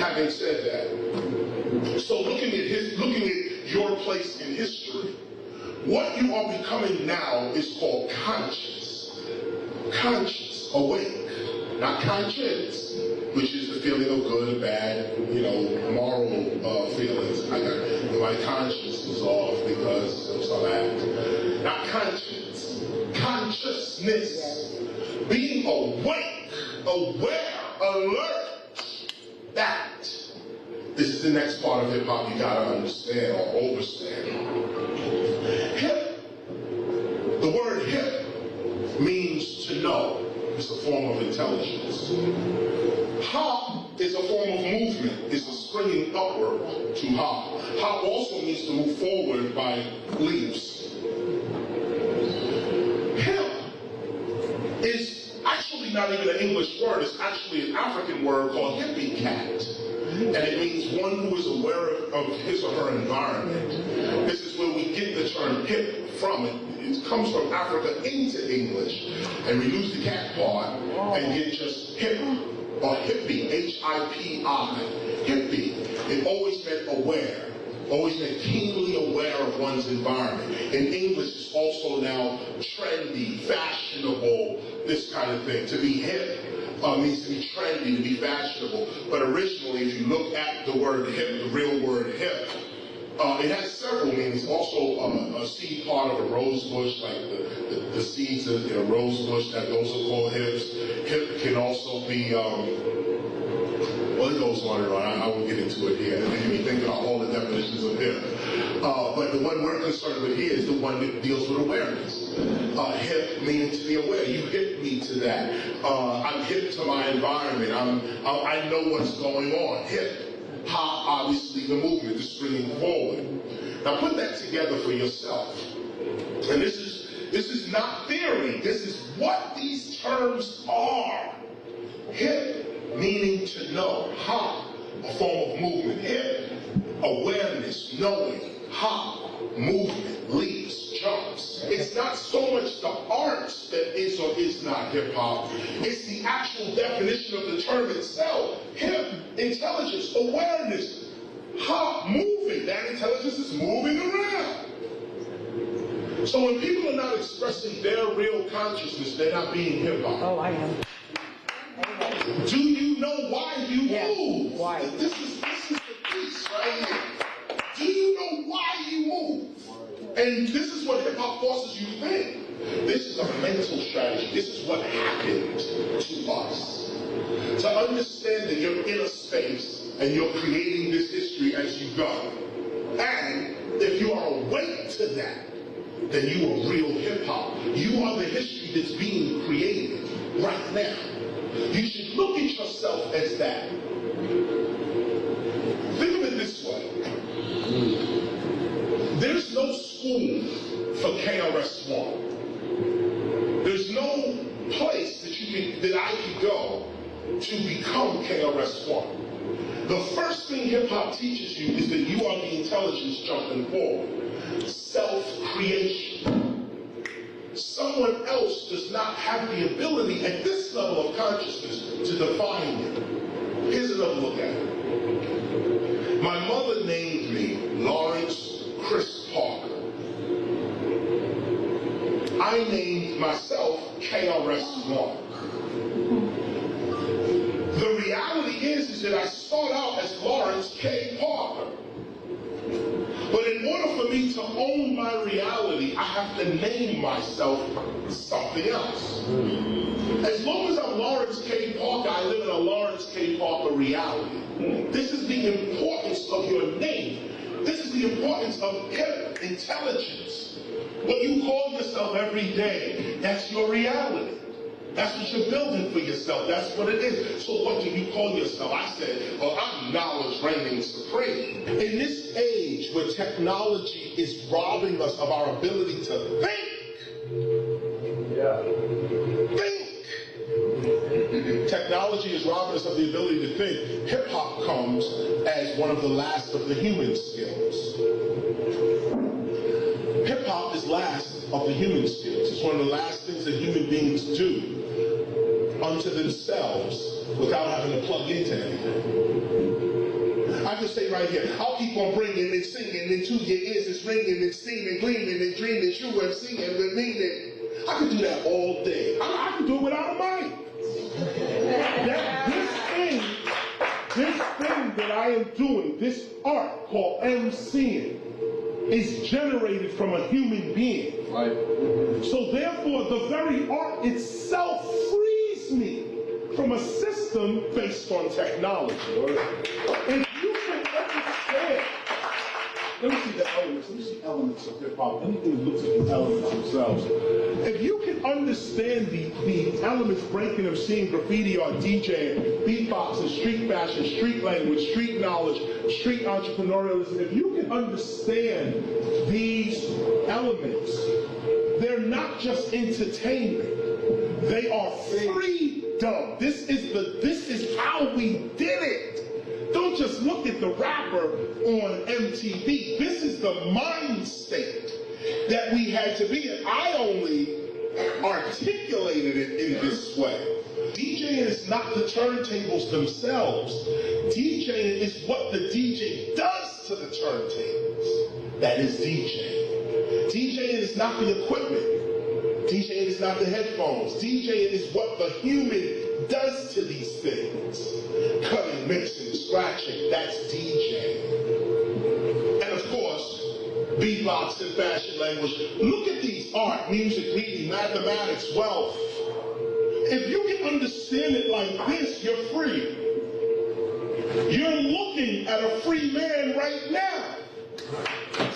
Having said that, so looking at your place in history, what you are becoming now is called conscious. Conscious, awake. Not conscience, which is the feeling of good or bad, moral feelings. My conscience is off because of some act. Not conscience. Consciousness. Being awake, aware, alert. That. This is the next part of hip-hop you gotta understand or overstand. Hip. The word hip means to know. It's a form of intelligence. Hop is a form of movement. It's a springing upward to hop. Hop also means to move forward by leaps. Hip is actually not even an English word. It's actually an African word called hippie cat. And it means one who is aware of his or her environment. This is where we get the term hip from. It comes from Africa into English. And we lose the cat part and get just hip or hippie, H-I-P-I, hippie. It always meant aware, always meant keenly aware of one's environment. In English, it's also now trendy, fashionable, this kind of thing. To be hip means to be trendy, to be fashionable. But originally, if you look at the word hip, the real word hip, it has several meanings. Also, a seed part of a rose bush, like the seeds in a rose bush, those are called hips. Hip can also be, well, it goes on and on. I won't get into it here. It made me think about all the definitions of hip. But the one we're concerned with here is the one that deals with awareness. Hip meaning to be aware. You hip me to that. I'm hip to my environment. I know what's going on. Hip. Hop, obviously, the movement, the springing forward. Now put that together for yourself. And this is not theory. This is what these terms are. Hip, meaning to know. Hop, a form of movement. Hip, awareness, knowing. Hop, movement, leaps, jumps. It's not so much the art that is or is not hip-hop. It's the actual definition of the term itself. Hip, intelligence, awareness. Hop, moving. That intelligence is moving around. So when people are not expressing their real consciousness, they're not being hip-hop. Oh, I am. Do you know why you move? Why? This is the piece right here. Do you know why you move? And this is what hip-hop forces you to think. This is a mental strategy. This is what happened to us. To understand that you're in a space and you're creating this history as you go. And if you are awake to that, then you are real hip-hop. You are the history that's being created right now. You should look at yourself as that. Think of it this way. There's no school for KRS-One. There's no place that I could go to become KRS-One. The first thing hip-hop teaches you is that you are the intelligence jumping forward. Self-creation. Someone else does not have the ability at this level of consciousness to define you. Here's another look at it. My mother named me Lawrence Chris Parker. I named myself KRS-One. The reality is that I start out as Lawrence K. Parker. But in order for me to own my reality, I have to name myself something else. As long as I'm Lawrence K. Parker, I live in a Lawrence K. Parker reality. This is the importance of your name. This is the importance of hip intelligence. What you call yourself every day, that's your reality. That's what you're building for yourself. That's what it is. So what do you call yourself? I said, well, I'm knowledge reigning supreme. In this age where technology is robbing us of our ability to think, Technology has robbed us of the ability to think. Hip-hop comes as one of the last of the human skills. Hip-hop is last of the human skills. It's one of the last things that human beings do unto themselves without having to plug into anything. I can say right here, I'll keep on bringing and singing into your ears, it's ringing and steaming, gleaming and dreaming, true and singing with meaning. I can do that all day. I can do it without a mic. This thing that I am doing, this art called MCing, is generated from a human being. Right. So therefore, the very art itself frees me from a system based on technology. If you can understand, let me see the elements. Let me see elements of hip hop. Anything that looks at the elements themselves. If you can understand the elements breaking of seeing graffiti or DJing, beatboxing, street fashion, street language, street knowledge, street entrepreneurialism, if you can understand these elements, they're not just entertainment. They are freedom. This is how we did it. Don't just look at the rapper on MTV. This is the mind state that we had to be in. I only articulated it in this way. DJing is not the turntables themselves. DJing is what the DJ does to the turntables. That is DJing. DJing is not the equipment. DJing is not the headphones. DJing is what the human does to these things. Cutting, mixing, scratching, that's DJing. And of course, beatbox and fashion language. Look at these: art, music, reading, mathematics, wealth. If you can understand it like this, you're free. You're looking at a free man right now.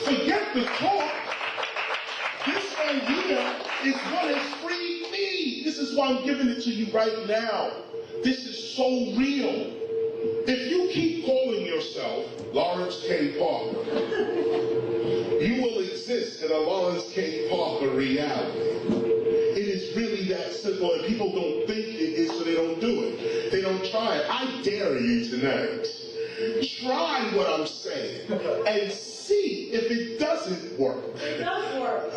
Forget the talk. This right here is what has freed me. This is why I'm giving it to you right now. This is so real. If you keep calling yourself Lawrence K. Parker, you will exist in a Lawrence K. Parker reality. It is really that simple, and people don't think it is, so they don't do it. They don't try it. I dare you tonight. Try what I'm saying and see if it doesn't work. It does work.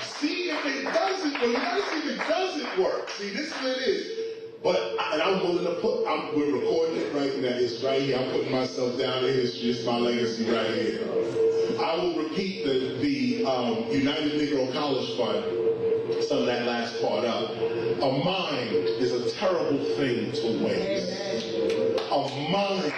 See if it doesn't work. You gotta see if it doesn't work. See, this is what it is. And I'm willing to we're recording it right now. It's right here. I'm putting myself down in history. It's my legacy right here. I will repeat the United Negro College Fund, some of that last part up. A mind is a terrible thing to waste. A mind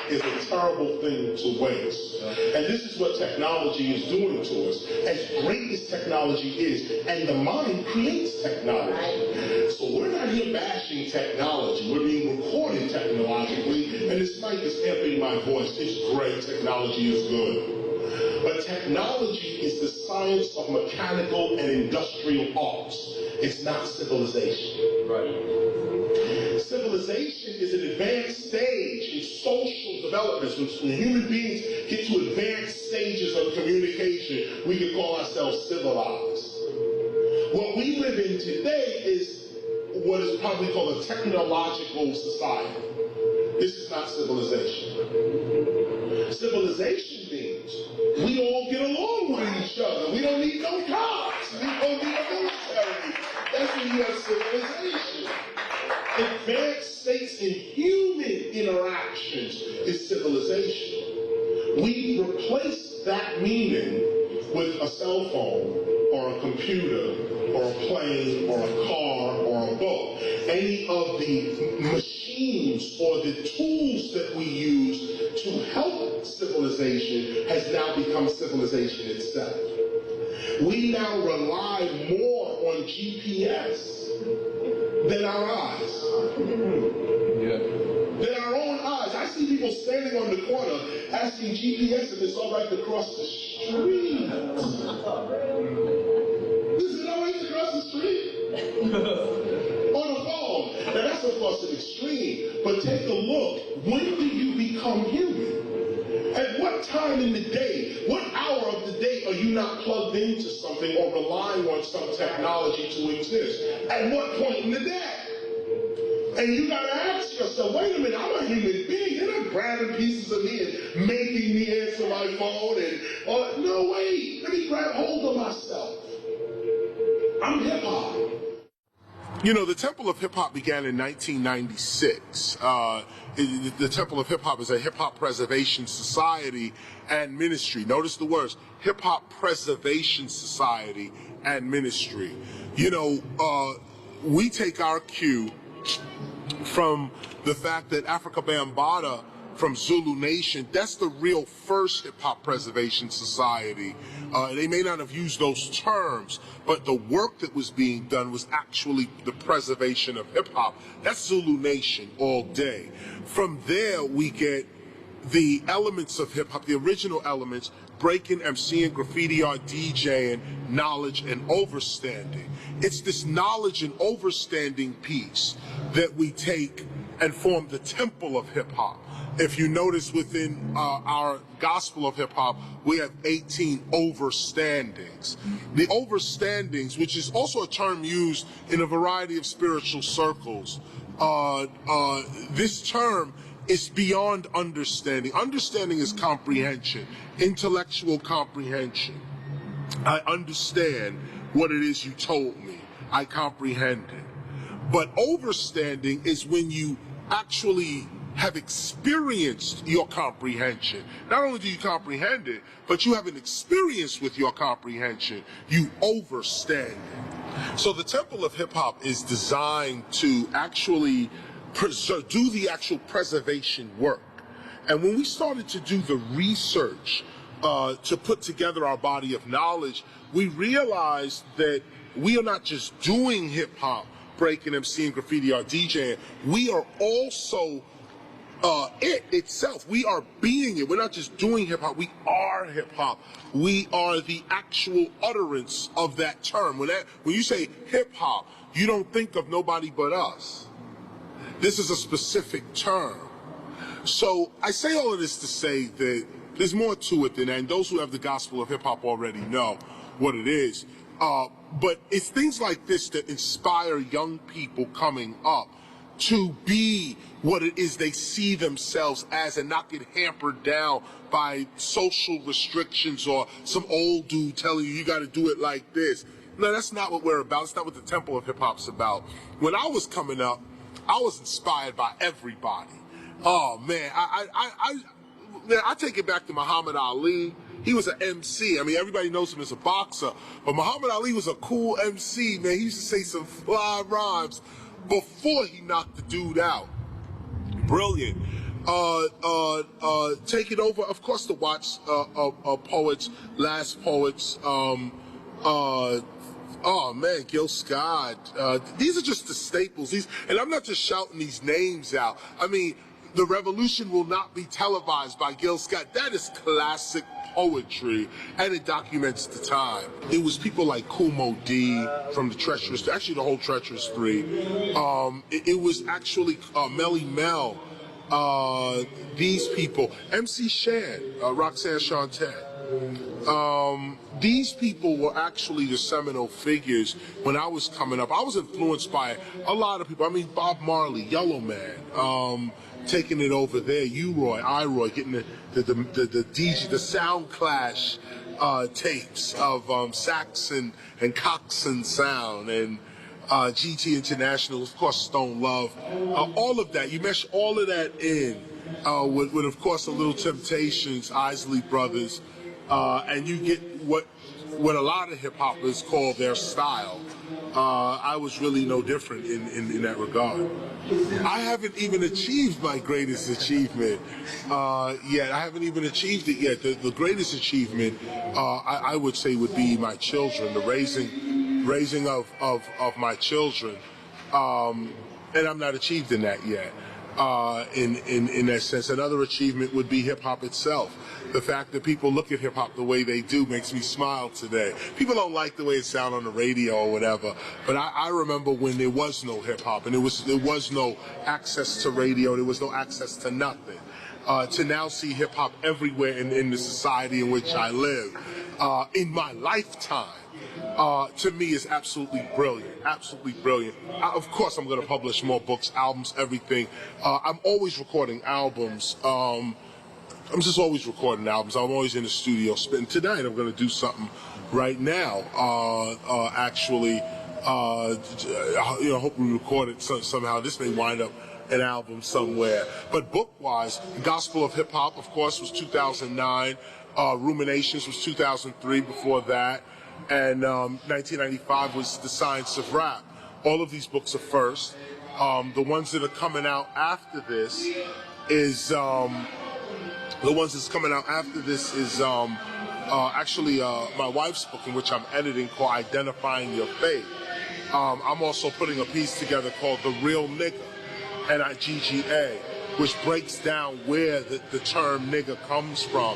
is a terrible thing to waste. And this is what technology is doing to us. As great as technology is, and the mind creates technology. So we're not here bashing technology. We're being recorded technologically, and this mic is amping my voice. It's great. Technology is good. But technology is the science of mechanical and industrial arts. It's not civilization. Right. Civilization is an advanced stage in social development. When human beings get to advanced stages of communication, we can call ourselves civilized. What we live in today is what is probably called a technological society. This is not civilization. Civilization means we all get along with each other. We don't need no cops. We don't need a military. That's when you have civilization. Advanced states in human interactions is civilization. We replace that meaning with a cell phone or a computer or a plane or a car or a boat. Any of the machines or the tools that we use to help civilization has now become civilization itself. We now rely more on GPS than our eyes. Yeah. Than our own eyes. I see people standing on the corner asking GPS if it's all right to cross the street. Is it all right to cross the street? On a phone. Now that's of course an extreme, but take a look. When do you become human? At what time in the day, what hour of the day are you not plugged into something or relying on some technology to exist? At what point in the day? And you gotta ask yourself, wait a minute, I'm a human being. You're not grabbing pieces of me and making me answer my phone and, no, wait, let me grab hold of myself. I'm hip hop. You know, the Temple of Hip Hop began in 1996. The Temple of Hip Hop is a hip hop preservation society and ministry. Notice the words, hip hop preservation society and ministry. You know, we take our cue from the fact that Africa Bambaataa from Zulu Nation, that's the real first hip-hop preservation society. They may not have used those terms, but the work that was being done was actually the preservation of hip-hop. That's Zulu Nation all day. From there, we get the elements of hip-hop, the original elements, breaking, MCing, graffiti art, DJing, knowledge, and overstanding. It's this knowledge and overstanding piece that we take and form the temple of hip-hop. If you notice within our gospel of hip-hop, we have 18 overstandings. The overstandings, which is also a term used in a variety of spiritual circles, this term is beyond understanding. Understanding is comprehension, intellectual comprehension. I understand what it is you told me. I comprehend it. But overstanding is when you actually have experienced your comprehension. Not only do you comprehend it, but you have an experience with your comprehension. You overstand it. So the Temple of Hip Hop is designed to actually do the actual preservation work. And when we started to do the research to put together our body of knowledge, we realized that we are not just doing hip hop, breaking, MCing, graffiti art, DJing. We are also it itself. We are being it. We're not just doing hip hop. We are hip hop. We are the actual utterance of that term. When you say hip hop, you don't think of nobody but us. This is a specific term. So I say all of this to say that there's more to it than that. And those who have the gospel of hip hop already know what it is. But it's things like this that inspire young people coming up to be what it is they see themselves as and not get hampered down by social restrictions or some old dude telling you got to do it like this. No, that's not what we're about. It's not what the Temple of Hip Hop's about. When I was coming up, I was inspired by everybody. Oh man, I take it back to Muhammad Ali. He was an MC. I mean, everybody knows him as a boxer, but Muhammad Ali was a cool MC, man. He used to say some fly rhymes before he knocked the dude out. Brilliant. Take it over, of course, to watch poets, last poets. Oh man, Gil Scott. These are just the staples. And I'm not just shouting these names out. I mean, The Revolution Will Not Be Televised by Gil Scott. That is classic poetry, and it documents the time. It was people like Kool Moe Dee from the Treacherous, actually the whole Treacherous Three. It was actually Melly Mel. These people, MC Shan, Roxanne Shante. These people were actually the seminal figures when I was coming up. I was influenced by a lot of people. I mean, Bob Marley, Yellow Man, taking it over there, U-Roy, I-Roy, getting the DJ, the Sound Clash tapes of Saxon and Coxon Sound, and GT International, of course, Stone Love, all of that. You mesh all of that in with of course, the Little Temptations, Isley Brothers, and you get what a lot of hip-hoppers call their style. I was really no different in that regard. I haven't even achieved my greatest achievement yet. I haven't even achieved it yet. The greatest achievement, I would say, would be my children, the raising of my children. And I'm not achieved in that yet. In that sense, another achievement would be hip-hop itself. The fact that people look at hip-hop the way they do makes me smile today. People don't like the way it sounds on the radio or whatever, but I remember when there was no hip-hop and there was no access to radio, there was no access to nothing. To now see hip-hop everywhere in the society in which I live, in my lifetime, to me is absolutely brilliant. Absolutely brilliant. Of course, I'm going to publish more books, albums, everything. I'm always recording albums. I'm just always recording albums. I'm always in the studio. Tonight, I'm going to do something right now. Actually, hope we record it somehow. This may wind up an album somewhere. But book-wise, The Gospel of Hip Hop, of course, was 2009. Ruminations was 2003. Before that. And 1995 was The Science of Rap. All of these books are first. The ones that are coming out after this is actually my wife's book, in which I'm editing, called Identifying Your Faith. I'm also putting a piece together called The Real Nigga, N-I-G-G-A, which breaks down where the term nigga comes from.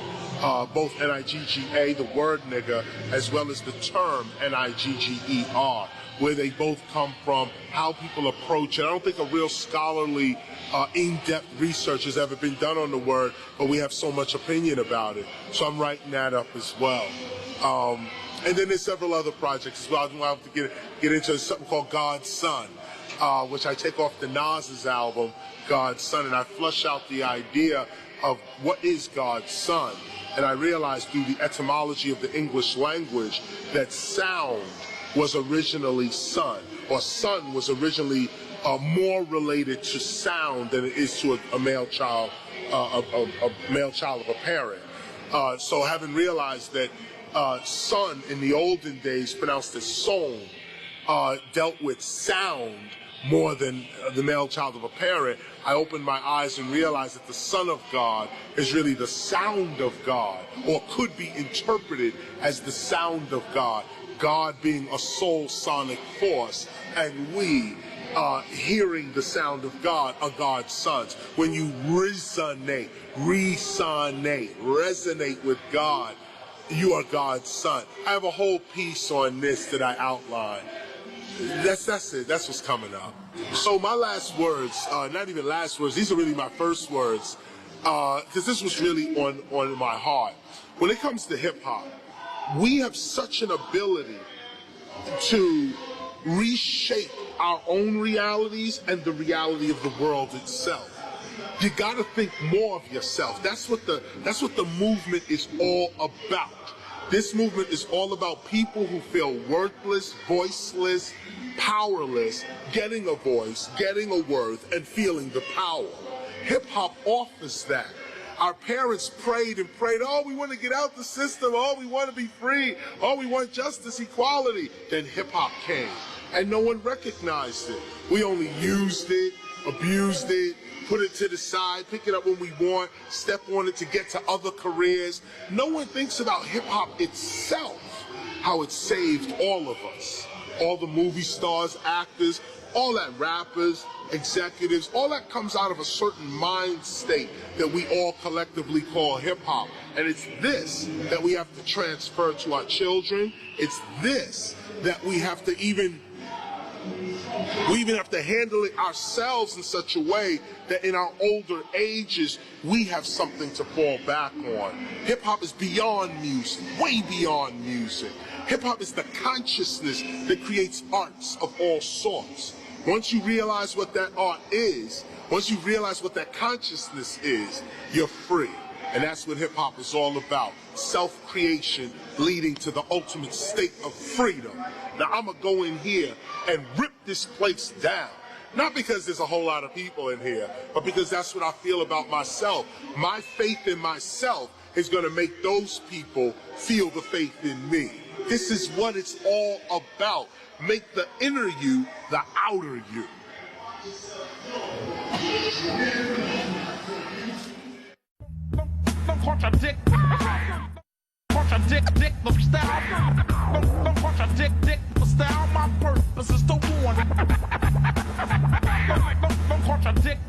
Both N-I-G-G-A, the word nigga, as well as the term N-I-G-G-E-R, where they both come from, how people approach it. I don't think a real scholarly, in-depth research has ever been done on the word, but we have so much opinion about it. So I'm writing that up as well. And then there's several other projects as well. I have to get into something called God's Son, which I take off the Nas's album, God's Son, and I flush out the idea of what is God's Son. And I realized through the etymology of the English language that sound was originally son, or son was originally more related to sound than it is to a male child, a male child of a parent. So having realized that son in the olden days, pronounced as son, dealt with sound more than the male child of a parent, I opened my eyes and realized that the Son of God is really the sound of God, or could be interpreted as the sound of God. God being a soul sonic force, and we, hearing the sound of God, are God's sons. When you resonate with God, you are God's son. I have a whole piece on this that I outline. That's it. That's what's coming up. So my last words, not even last words, these are really my first words, because this was really on my heart. When it comes to hip-hop, we have such an ability to reshape our own realities and the reality of the world itself. You gotta think more of yourself. That's what the movement is all about. This movement is all about people who feel worthless, voiceless, powerless, getting a voice, getting a worth, and feeling the power. Hip-hop offers that. Our parents prayed and prayed, oh, we want to get out the system, oh, we want to be free, oh, we want justice, equality. Then hip-hop came, and no one recognized it. We only used it, abused it, put it to the side, pick it up when we want, step on it to get to other careers. No one thinks about hip-hop itself, how it saved all of us. All the movie stars, actors, all that, rappers, executives, all that comes out of a certain mind state that we all collectively call hip-hop. And it's this that we have to transfer to our children. It's this that we have to even have to handle it ourselves in such a way that in our older ages, we have something to fall back on. Hip-hop is beyond music, way beyond music. Hip-hop is the consciousness that creates arts of all sorts. Once you realize what that art is, once you realize what that consciousness is, you're free. And that's what hip-hop is all about. Self-creation leading to the ultimate state of freedom. Now, I'm going to go in here and rip this place down. Not because there's a whole lot of people in here, but because that's what I feel about myself. My faith in myself is going to make those people feel the faith in me. This is what it's all about. Make the inner you the outer you. Don't contradict the style. Don't contradict the style. My purpose is to warn. Don't contradict